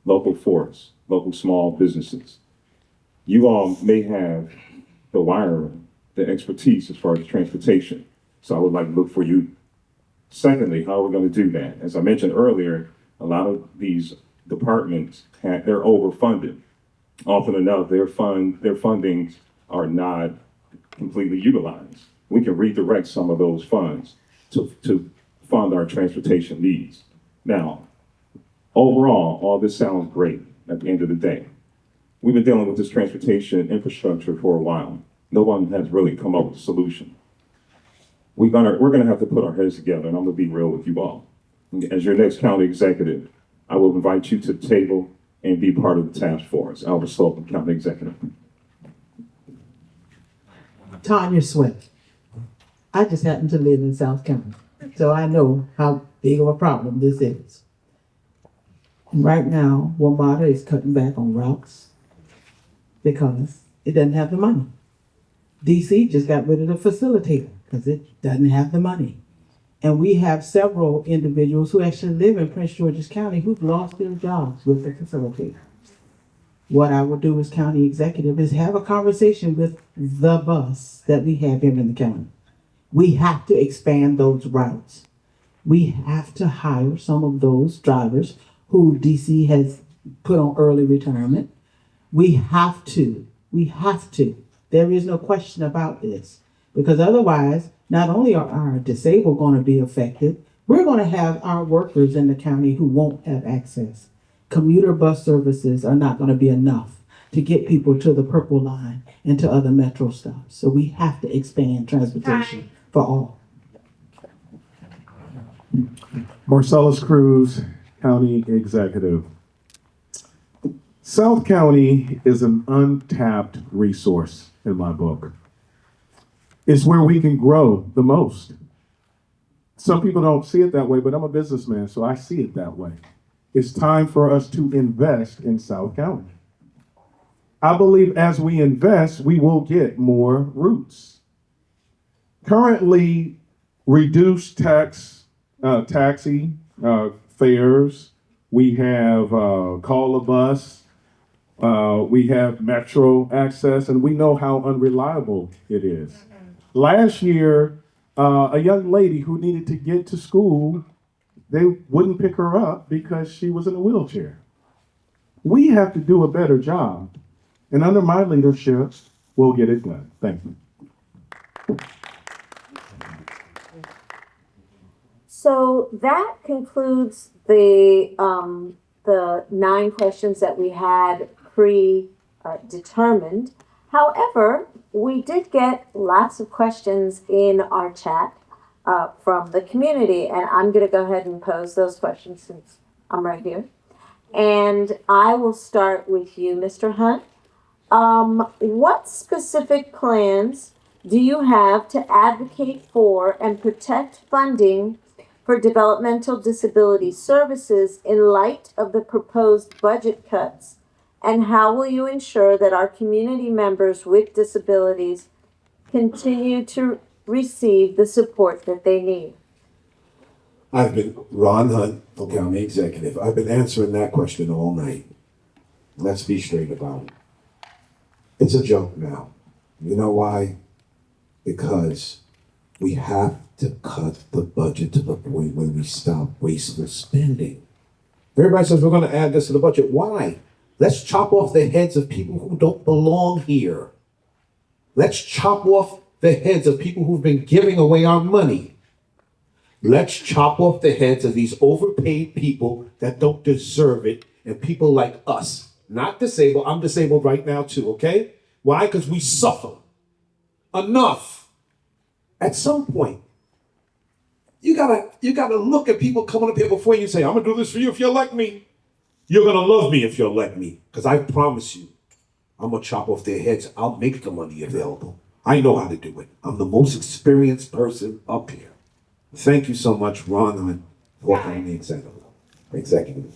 S9: local forests, local small businesses, you all may have the wiring, the expertise as far as transportation. So I would like to look for you. Secondly, how are we going to do that? As I mentioned earlier, a lot of these departments, they're overfunded. Often enough, their fundings are not completely utilized. We can redirect some of those funds to fund our transportation needs. Now, overall, all this sounds great at the end of the day. We've been dealing with this transportation infrastructure for a while. No one has really come up with a solution. We're gonna have to put our heads together, and I'm gonna be real with you all. As your next county executive, I will invite you to the table and be part of the task force. Albert Slocum, County Executive.
S10: Tanya Sweat. I just happen to live in South County, so I know how big of a problem this is. And right now, WMATA is cutting back on routes because it doesn't have the money. DC just got rid of the facilitator because it doesn't have the money. And we have several individuals who actually live in Prince George's County who've lost their jobs with the facilitator. What I will do as county executive is have a conversation with the bus that we have here in the county. We have to expand those routes. We have to hire some of those drivers who DC has put on early retirement. We have to. There is no question about this. Because otherwise, not only are our disabled going to be affected, we're going to have our workers in the county who won't have access. Commuter bus services are not going to be enough to get people to the Purple Line and to other metro stops. So we have to expand transportation for all.
S5: Marcellus Cruz, County Executive. South County is an untapped resource in my book. It's where we can grow the most. Some people don't see it that way, but I'm a businessman, so I see it that way. It's time for us to invest in South County. I believe as we invest, we will get more routes. Currently, reduced taxi fares. We have call a bus. We have metro access, and we know how unreliable it is. Last year, a young lady who needed to get to school, they wouldn't pick her up because she was in a wheelchair. We have to do a better job, and under my leadership, we'll get it done. Thank you.
S1: So that concludes the 9 questions that we had determined. However, we did get lots of questions in our chat from the community, and I'm going to go ahead and pose those questions since I'm right here. And I will start with you, Mr. Hunt. What specific plans do you have to advocate for and protect funding for developmental disability services in light of the proposed budget cuts? And how will you ensure that our community members with disabilities continue to receive the support that they need?
S7: I've been Ron Hunt, County Executive. I've been answering that question all night. Let's be straight about it. It's a joke now. You know why? Because we have to cut the budget to the point where we stop wasteful spending. Everybody says we're going to add this to the budget. Why? Let's chop off the heads of people who don't belong here. Let's chop off the heads of people who've been giving away our money. Let's chop off the heads of these overpaid people that don't deserve it, and people like us. Not disabled. I'm disabled right now too, okay? Why? Because we suffer. Enough. At some point, you gotta look at people coming up here before you and say, I'm gonna do this for you if you elect me. You're gonna love me if you elect me. Because I promise you, I'm gonna chop off their heads. I'll make the money available. I know how to do it. I'm the most experienced person up here. Thank you so much, Ron, on walking the executive.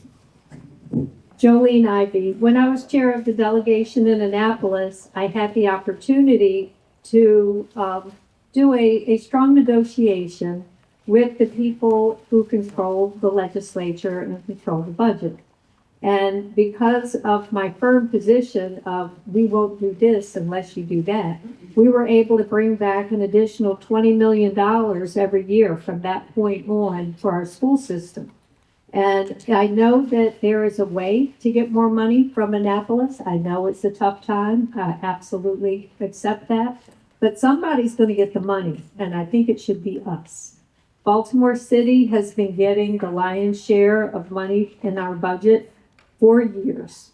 S8: Jolene Ivy. When I was chair of the delegation in Annapolis, I had the opportunity to do a strong negotiation with the people who control the legislature and control the budget. And because of my firm position of we won't do this unless you do that, we were able to bring back an additional $20 million every year from that point on for our school system. And I know that there is a way to get more money from Annapolis. I know it's a tough time. I absolutely accept that. But somebody's going to get the money, and I think it should be us. Baltimore City has been getting the lion's share of money in our budget for years.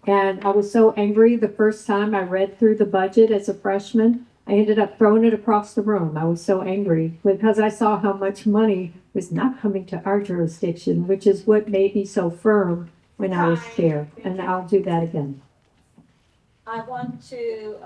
S8: And I was so angry the first time I read through the budget as a freshman. I ended up throwing it across the room. I was so angry because I saw how much money was not coming to our jurisdiction, which is what made me so firm when I was chair. And I'll do that again.
S1: I want to,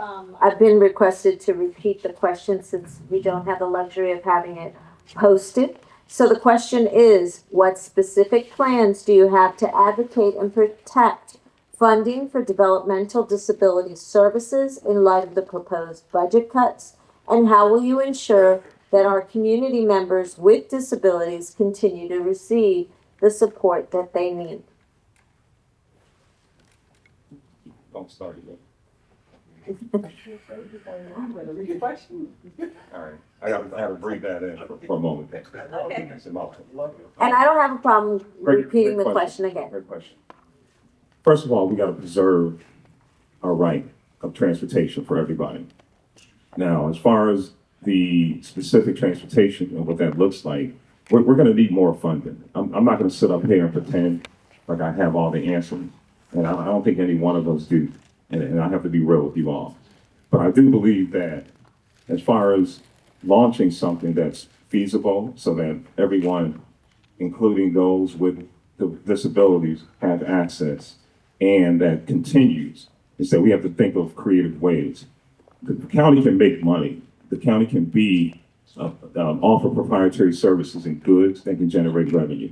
S1: I've been requested to repeat the question since we don't have the luxury of having it posted. So the question is, what specific plans do you have to advocate and protect funding for developmental disability services in light of the proposed budget cuts? And how will you ensure that our community members with disabilities continue to receive the support that they need?
S9: Don't start again. All right, I gotta breathe that in for a moment. Okay.
S1: And I don't have a problem repeating
S9: Great
S1: the question again.
S9: Great question. First of all, we gotta preserve our right of transportation for everybody. Now, as far as the specific transportation and what that looks like, we're gonna need more funding. I'm not gonna sit up here and pretend like I have all the answers, and I don't think any one of us do. And I have to be real with you all. But I do believe that as far as launching something that's feasible so that everyone, including those with disabilities, have access and that continues, is that we have to think of creative ways. The county can make money. The county can offer proprietary services and goods that can generate revenue,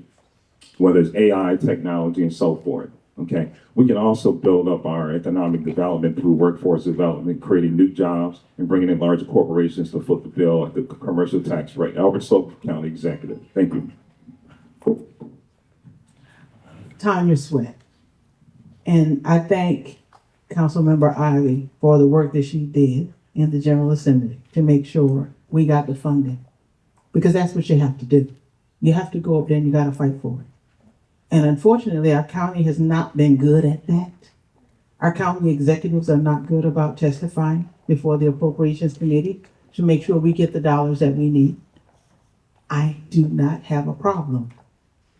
S9: whether it's AI, technology, and so forth. Okay, we can also build up our economic development through workforce development, creating new jobs and bringing in larger corporations to foot the bill at the commercial tax rate. Albert Slope County Executive. Thank you.
S10: Tanya Sweat. And I thank Councilmember Ivy for the work that she did in the General Assembly to make sure we got the funding. Because that's what you have to do. You have to go up there and you gotta fight for it. And unfortunately, our county has not been good at that. Our county executives are not good about testifying before the Appropriations Committee to make sure we get the dollars that we need. I do not have a problem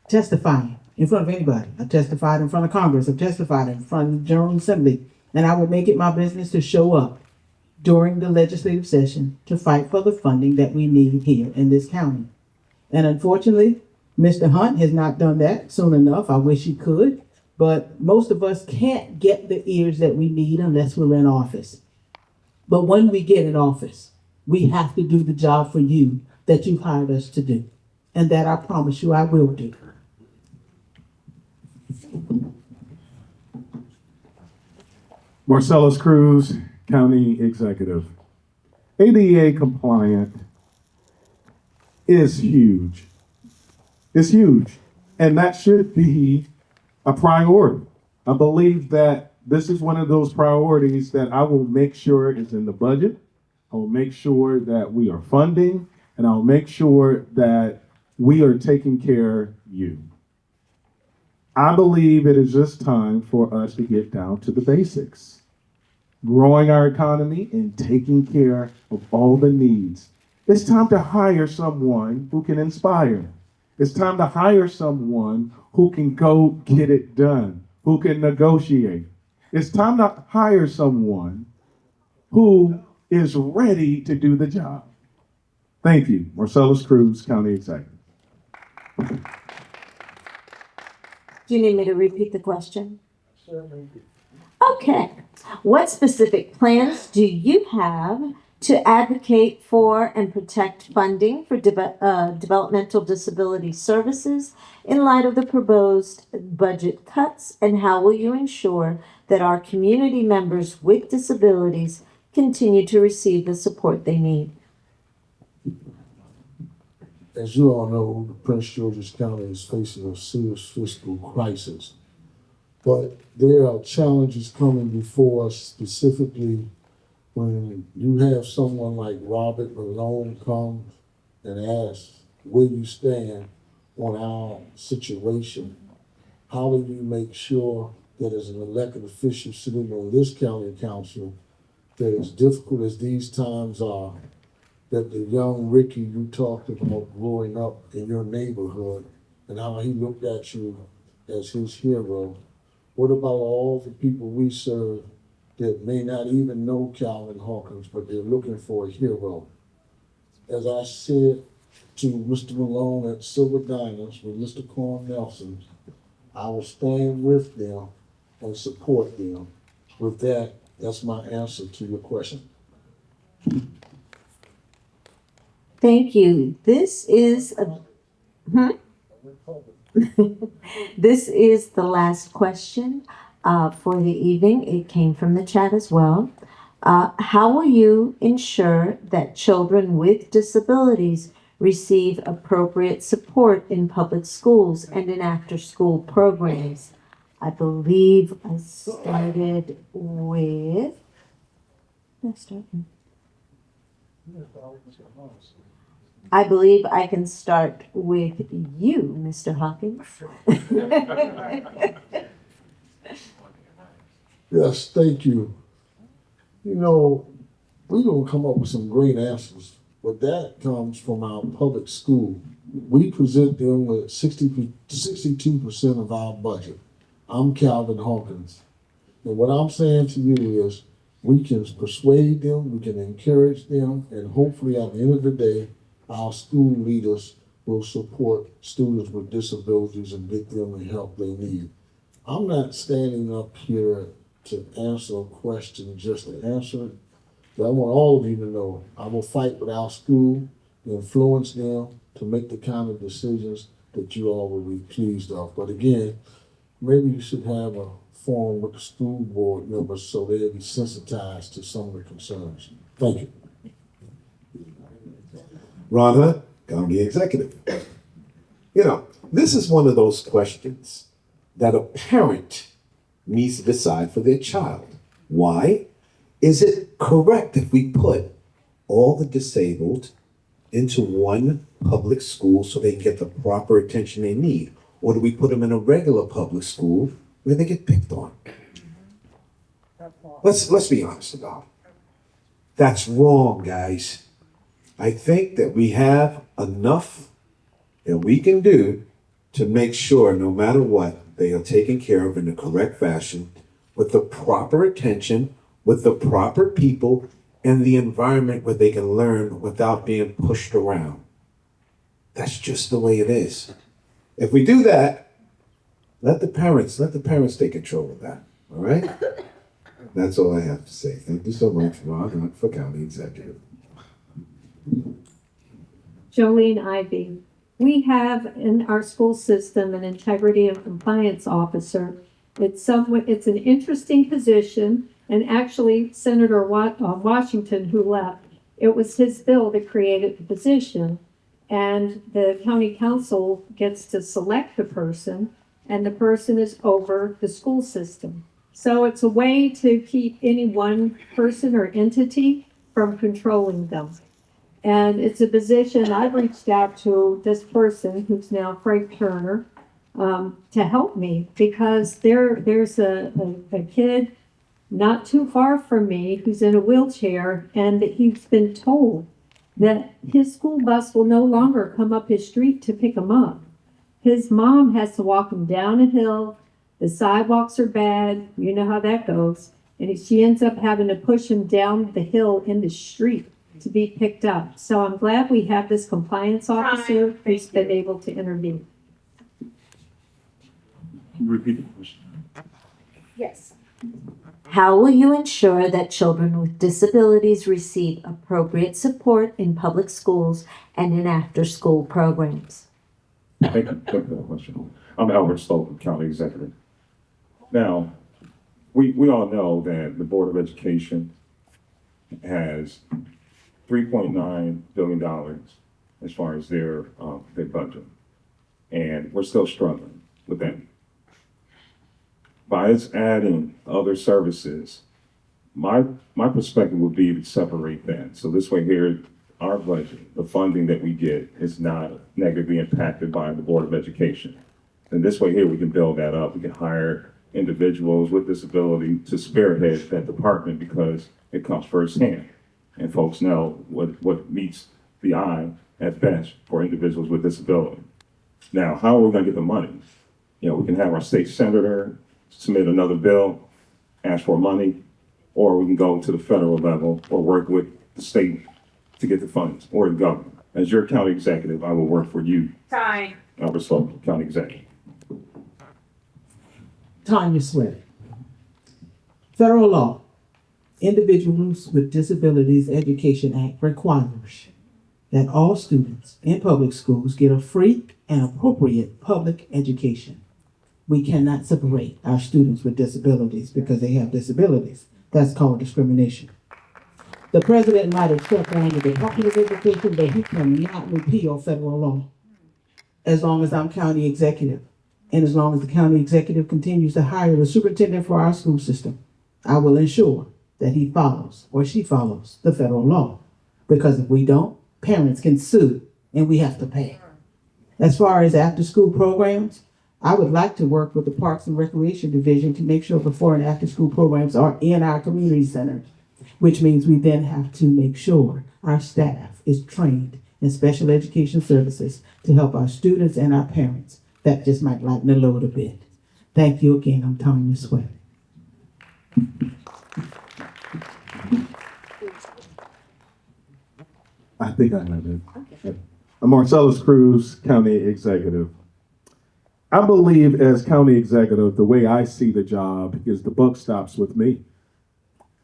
S10: testifying in front of anybody. I testified in front of Congress. I've testified in front of the General Assembly. And I will make it my business to show up during the legislative session to fight for the funding that we need here in this county. And unfortunately, Mr. Hunt has not done that soon enough. I wish he could, but most of us can't get the ears that we need unless we're in office. But when we get in office, we have to do the job for you that you've hired us to do. And that I promise you I will do.
S5: Marcellus Cruz, County Executive. ADA compliant is huge. It's huge. And that should be a priority. I believe that this is one of those priorities that I will make sure is in the budget. I will make sure that we are funding, and I'll make sure that we are taking care of you. I believe it is just time for us to get down to the basics. Growing our economy and taking care of all the needs. It's time to hire someone who can inspire. It's time to hire someone who can go get it done, who can negotiate. It's time to hire someone who is ready to do the job. Thank you, Marcellus Cruz, County Executive.
S1: Do you need me to repeat the question? Okay. What specific plans do you have to advocate for and protect funding for developmental disability services in light of the proposed budget cuts? And how will you ensure that our community members with disabilities continue to receive the support they need?
S6: As you all know, Prince George's County is facing a serious fiscal crisis. But there are challenges coming before us, specifically when you have someone like Robert Malone come and ask where you stand on our situation. How do you make sure that as an elected official sitting on this county council, that as difficult as these times are, that the young Ricky you talked about growing up in your neighborhood and how he looked at you as his hero, What about all the people we serve that may not even know Calvin Hawkins, but they're looking for a hero? As I said to Mr. Malone at Silver Diners with Mr. Corn Nelson, I will stand with them and support them. With that, that's my answer to your question.
S1: Thank you. This is a, this is the last question for the evening. It came from the chat as well. How will you ensure that children with disabilities receive appropriate support in public schools and in after-school programs? I believe I started with. I believe I can start with you, Mr. Hawkins.
S6: Yes, thank you. You know, we're gonna come up with some great answers, but that comes from our public school. We present them with 62% of our budget. I'm Calvin Hawkins. And what I'm saying to you is we can persuade them, we can encourage them, and hopefully at the end of the day, our school leaders will support students with disabilities and get them the help they need. I'm not standing up here to answer a question just to answer it, but I want all of you to know I will fight with our school, influence them to make the kind of decisions that you all will be pleased of. But again, maybe you should have a forum with the school board members so they'll be sensitized to some of the concerns. Thank you.
S7: Ron Hunt, County Executive. You know, this is one of those questions that a parent needs to decide for their child. Why? Is it correct if we put all the disabled into one public school so they can get the proper attention they need? Or do we put them in a regular public school where they get picked on? Let's be honest about it. That's wrong, guys. I think that we have enough that we can do to make sure no matter what, they are taken care of in the correct fashion, with the proper attention, with the proper people, and the environment where they can learn without being pushed around. That's just the way it is. If we do that, let the parents take control of that. All right? That's all I have to say. Thank you so much, Ron Hunt, for County Executive.
S8: Jolene Ivy. We have in our school system an integrity and compliance officer. It's an interesting position, and actually Senator Washington, who left, it was his bill that created the position, and the county council gets to select the person, and the person is over the school system. So it's a way to keep any one person or entity from controlling them. And it's a position, I've reached out to this person, who's now Frank Turner, to help me, because there's a kid not too far from me who's in a wheelchair, and that he's been told that his school bus will no longer come up his street to pick him up. His mom has to walk him down a hill. The sidewalks are bad. You know how that goes. And she ends up having to push him down the hill in the street to be picked up. So I'm glad we have this compliance officer who's been able to intervene.
S9: Repeat the question.
S1: Yes. How will you ensure that children with disabilities receive appropriate support in public schools and in after-school programs?
S9: Thank you for that question. I'm Albert Stolten, County Executive. Now, we all know that the Board of Education has $3.9 billion as far as their budget, and we're still struggling with that. By us adding other services, my perspective would be to separate that. So this way here, our budget, the funding that we get, is not negatively impacted by the Board of Education. And this way here, we can build that up. We can hire individuals with disability to spearhead that department, because it comes firsthand. And folks know what meets the eye at best for individuals with disability. Now, how are we gonna get the money? You know, we can have our state senator submit another bill, ask for money, or we can go to the federal level or work with the state to get the funds, or the government. As your county executive, I will work for you.
S13: Time.
S9: Albert Sloan, County Executive.
S10: Tanya Sweat. Federal law, Individuals with Disabilities Education Act requires that all students in public schools get a free and appropriate public education. We cannot separate our students with disabilities because they have disabilities. That's called discrimination. The president might have stepped on the Department of Education, but he cannot repeal federal law as long as I'm county executive. And as long as the county executive continues to hire the superintendent for our school system, I will ensure that he follows or she follows the federal law. Because if we don't, parents can sue and we have to pay. As far as after-school programs, I would like to work with the Parks and Recreation Division to make sure before and after-school programs are in our community centers, which means we then have to make sure our staff is trained in special education services to help our students and our parents. That just might lighten the load a bit. Thank you again. I'm Tanya Sweat.
S5: I think I have it. I'm Marcellus Cruz, County Executive. I believe as County Executive, the way I see the job is the buck stops with me.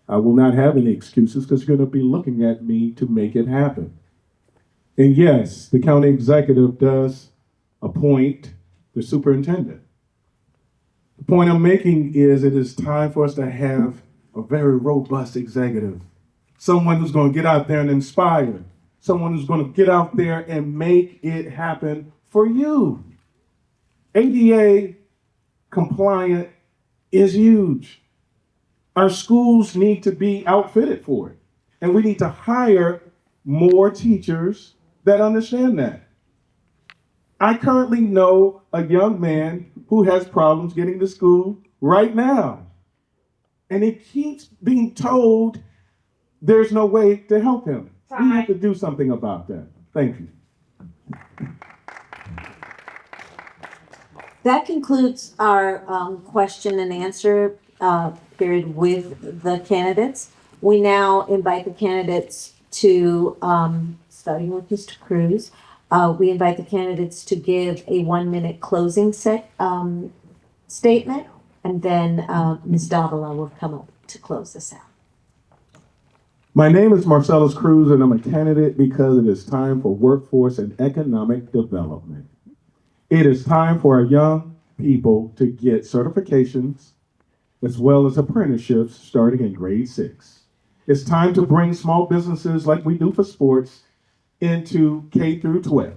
S5: I will not have any excuses because you're going to be looking at me to make it happen. And yes, the County Executive does appoint the superintendent. The point I'm making is it is time for us to have a very robust executive. Someone who's going to get out there and inspire. Someone who's going to get out there and make it happen for you. ADA compliant is huge. Our schools need to be outfitted for it. And we need to hire more teachers that understand that. I currently know a young man who has problems getting to school right now. And he keeps being told there's no way to help him. We have to do something about that. Thank you.
S1: That concludes our question and answer period with the candidates. We now invite the candidates to, starting with Mr. Cruz, we invite the candidates to give a 1-minute closing statement, and then Ms. Davila will come up to close this out.
S5: My name is Marcellus Cruz, and I'm a candidate because it is time for workforce and economic development. It is time for our young people to get certifications as well as apprenticeships starting in grade 6. It's time to bring small businesses like we do for sports into K through 12.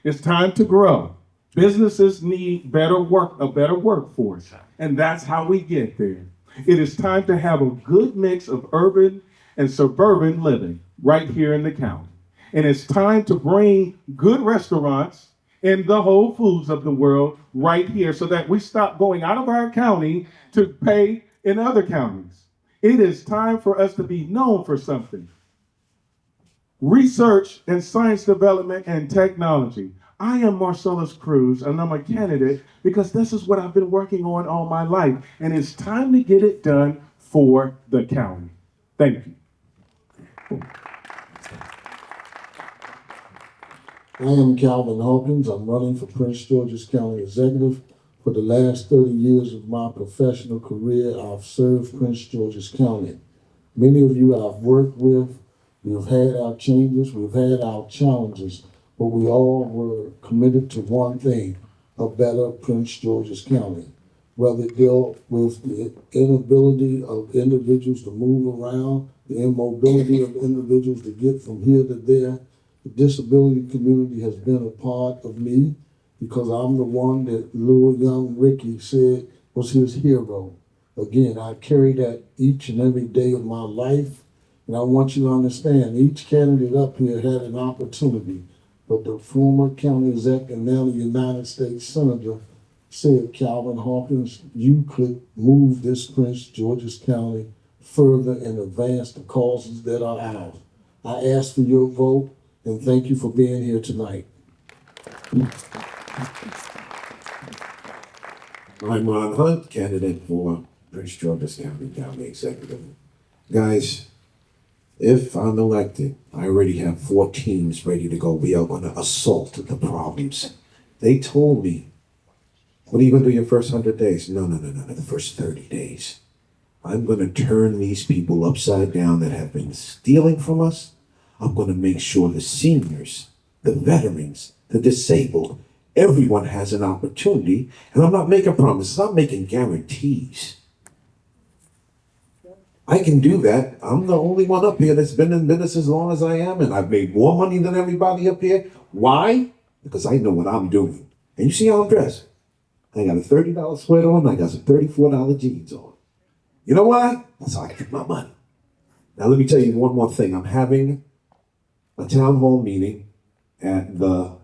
S5: It's time to grow. Businesses need a better workforce, and that's how we get there. It is time to have a good mix of urban and suburban living right here in the county. And it's time to bring good restaurants and the Whole Foods of the world right here so that we stop going out of our county to pay in other counties. It is time for us to be known for something. Research and science development and technology. I am Marcellus Cruz, and I'm a candidate because this is what I've been working on all my life. And it's time to get it done for the county. Thank you.
S6: I am Calvin Hawkins. I'm running for Prince George's County Executive. For the last 30 years of my professional career, I've served Prince George's County. Many of you I've worked with. We've had our changes, we've had our challenges, but we all were committed to one thing, a better Prince George's County. Whether it dealt with the inability of individuals to move around, the immobility of individuals to get from here to there, the disability community has been a part of me because I'm the one that little young Ricky said was his hero. Again, I carry that each and every day of my life, and I want you to understand, each candidate up here had an opportunity, but the former county exec and now the United States Senator said, Calvin Hawkins, you could move this Prince George's County further and advance the causes that are ours. I ask for your vote, and thank you for being here tonight.
S7: I'm Ron Hunt, candidate for Prince George's County Executive. Guys, if I'm elected, I already have 4 teams ready to go. We are going to assault the problems. They told me, what are you going to do your first 100 days? No, the first 30 days. I'm going to turn these people upside down that have been stealing from us. I'm going to make sure the seniors, the veterans, the disabled, everyone has an opportunity. And I'm not making promises, I'm making guarantees. I can do that. I'm the only one up here that's been in business as long as I am, and I've made more money than everybody up here. Why? Because I know what I'm doing. And you see how I'm dressed? I got a $30 sweater on, I got some $34 jeans on. You know why? That's how I get my money. Now let me tell you one more thing. I'm having a town hall meeting at the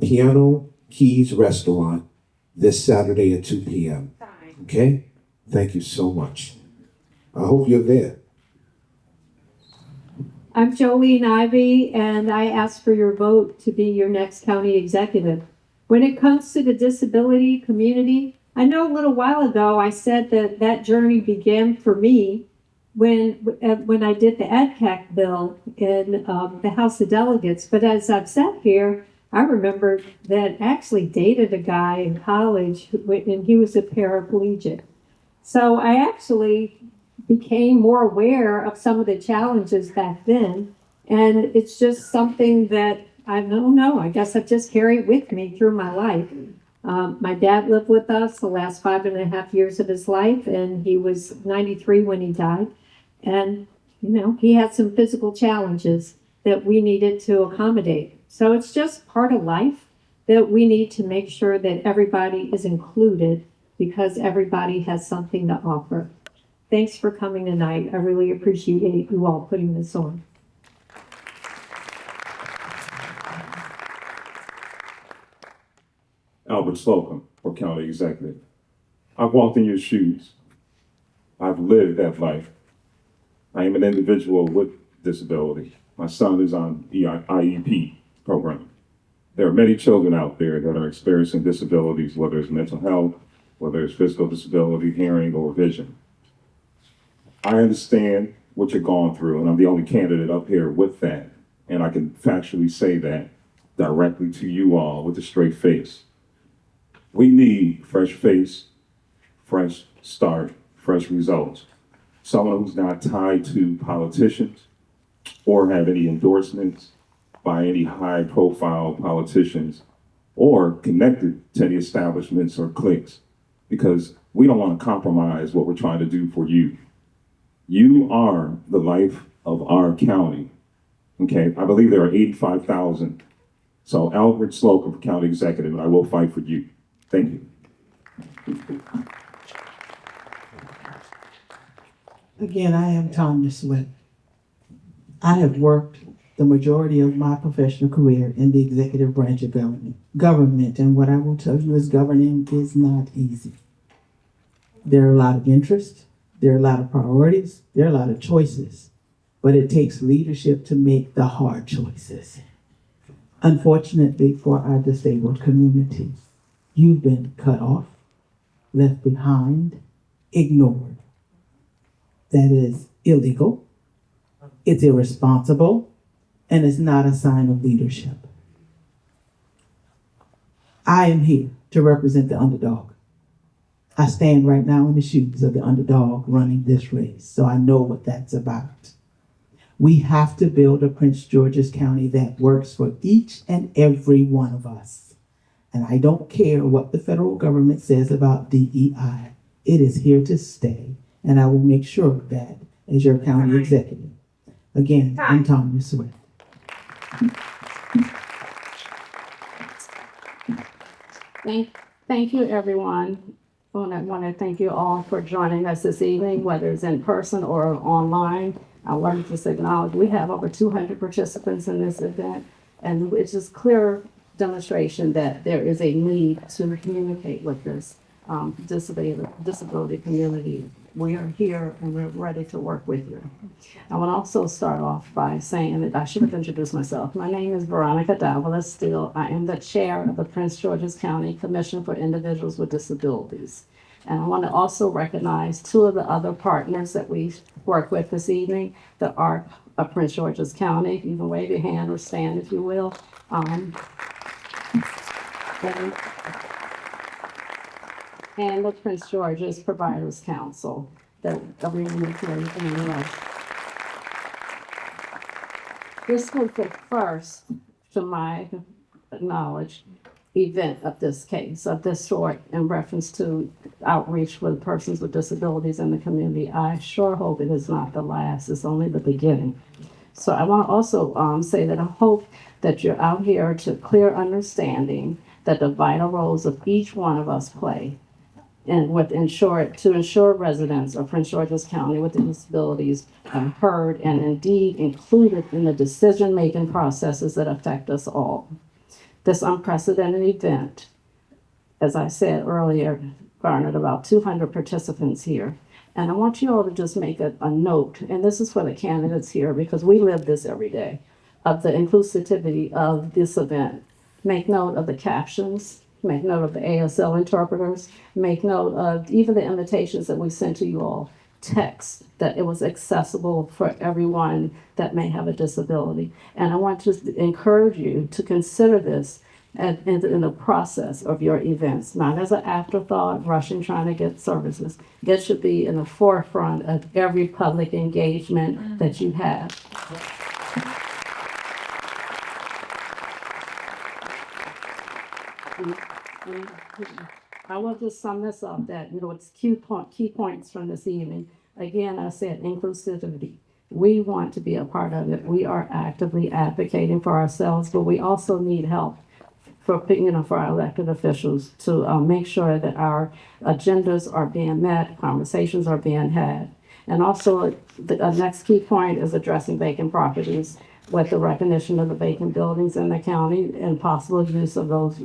S7: Piano Keys Restaurant this Saturday at 2 p.m. Okay? Thank you so much. I hope you're there.
S8: I'm Jolene Ivy, and I ask for your vote to be your next county executive. When it comes to the disability community, I know a little while ago I said that that journey began for me when I did the EdCAC bill in the House of Delegates. But as I've sat here, I remember that I actually dated a guy in college, and he was a paraplegic. So I actually became more aware of some of the challenges back then. And it's just something that I don't know, I guess I've just carried with me through my life. My dad lived with us the last 5.5 years of his life, and he was 93 when he died. And, you know, he had some physical challenges that we needed to accommodate. So it's just part of life that we need to make sure that everybody is included because everybody has something to offer. Thanks for coming tonight. I really appreciate you all putting this on.
S9: Albert Slocum for County Executive. I've walked in your shoes. I've lived that life. I am an individual with disability. My son is on the IEP program. There are many children out there that are experiencing disabilities, whether it's mental health, whether it's physical disability, hearing, or vision. I understand what you're going through, and I'm the only candidate up here with that. And I can factually say that directly to you all with a straight face. We need fresh face, fresh start, fresh results. Someone who's not tied to politicians or have any endorsements by any high profile politicians or connected to any establishments or cliques, because we don't want to compromise what we're trying to do for you. You are the life of our county, okay? I believe there are 85,000. So Albert Slocum for County Executive, and I will fight for you. Thank you.
S10: Again, I am Tanya Sweat. I have worked the majority of my professional career in the executive branch of government, and what I will tell you is governing is not easy. There are a lot of interests, there are a lot of priorities, there are a lot of choices, but it takes leadership to make the hard choices. Unfortunately for our disabled community, you've been cut off, left behind, ignored. That is illegal, it's irresponsible, and it's not a sign of leadership. I am here to represent the underdog. I stand right now in the shoes of the underdog running this race, so I know what that's about. We have to build a Prince George's County that works for each and every one of us. And I don't care what the federal government says about DEI. It is here to stay, and I will make sure of that as your county executive. Again, I'm Tanya Sweat.
S14: Thank you, everyone. I want to thank you all for joining us this evening, whether it's in person or online. I wanted to acknowledge we have over 200 participants in this event, and it's just clear demonstration that there is a need to communicate with this disability community. we are here and we're ready to work with you. I want to also start off by saying that I should have introduced myself. My name is Veronica Davila Steele. I am the chair of the Prince George's County Commission for Individuals with Disabilities. And I want to also recognize two of the other partners that we work with this evening, the ARC of Prince George's County. You can wave your hand or stand if you will. And the Prince George's Providers Council that everyone is very familiar. This was the first, to my knowledge, event of this case, of this sort, in reference to outreach with persons with disabilities in the community. I sure hope it is not the last, it's only the beginning. So I want to also say that I hope that you're out here to clear understanding that the vital roles of each one of us play and to ensure residents of Prince George's County with disabilities are heard and indeed included in the decision-making processes that affect us all. This unprecedented event, as I said earlier, garnered about 200 participants here. And I want you all to just make a note, and this is for the candidates here because we live this every day, of the inclusivity of this event. Make note of the captions, make note of the ASL interpreters, make note of even the invitations that we sent to you all. Text that it was accessible for everyone that may have a disability. And I want to encourage you to consider this in the process of your events, not as an afterthought, rushing trying to get services. It should be in the forefront of every public engagement that you have. I will just sum this up that, it's key points from this evening. Again, I said inclusivity. We want to be a part of it. We are actively advocating for ourselves, but we also need help for our elected officials to make sure that our agendas are being met, conversations are being had. And also, the next key point is addressing vacant properties with the recognition of the vacant buildings in the county and possible use of those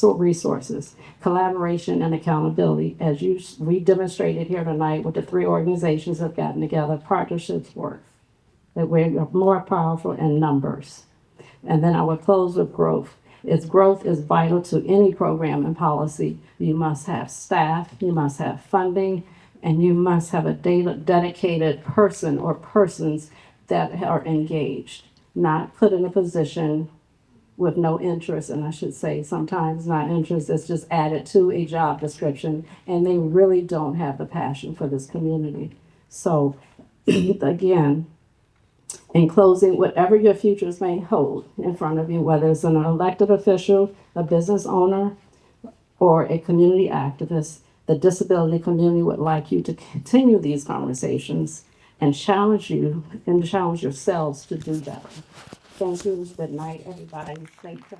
S14: resources. Collaboration and accountability, as we demonstrated here tonight with the three organizations that have gotten together, partnerships work. That we're more powerful in numbers. And then I will close with growth. Growth is vital to any program and policy. You must have staff, you must have funding, and you must have a dedicated person or persons that are engaged, not put in a position with no interest, and I should say sometimes not interest, it's just added to a job description, and they really don't have the passion for this community. So again, in closing, whatever your futures may hold in front of you, whether it's an elected official, a business owner, or a community activist, the disability community would like you to continue these conversations and challenge you and challenge yourselves to do better. Thank you. Good night, everybody. Thank you.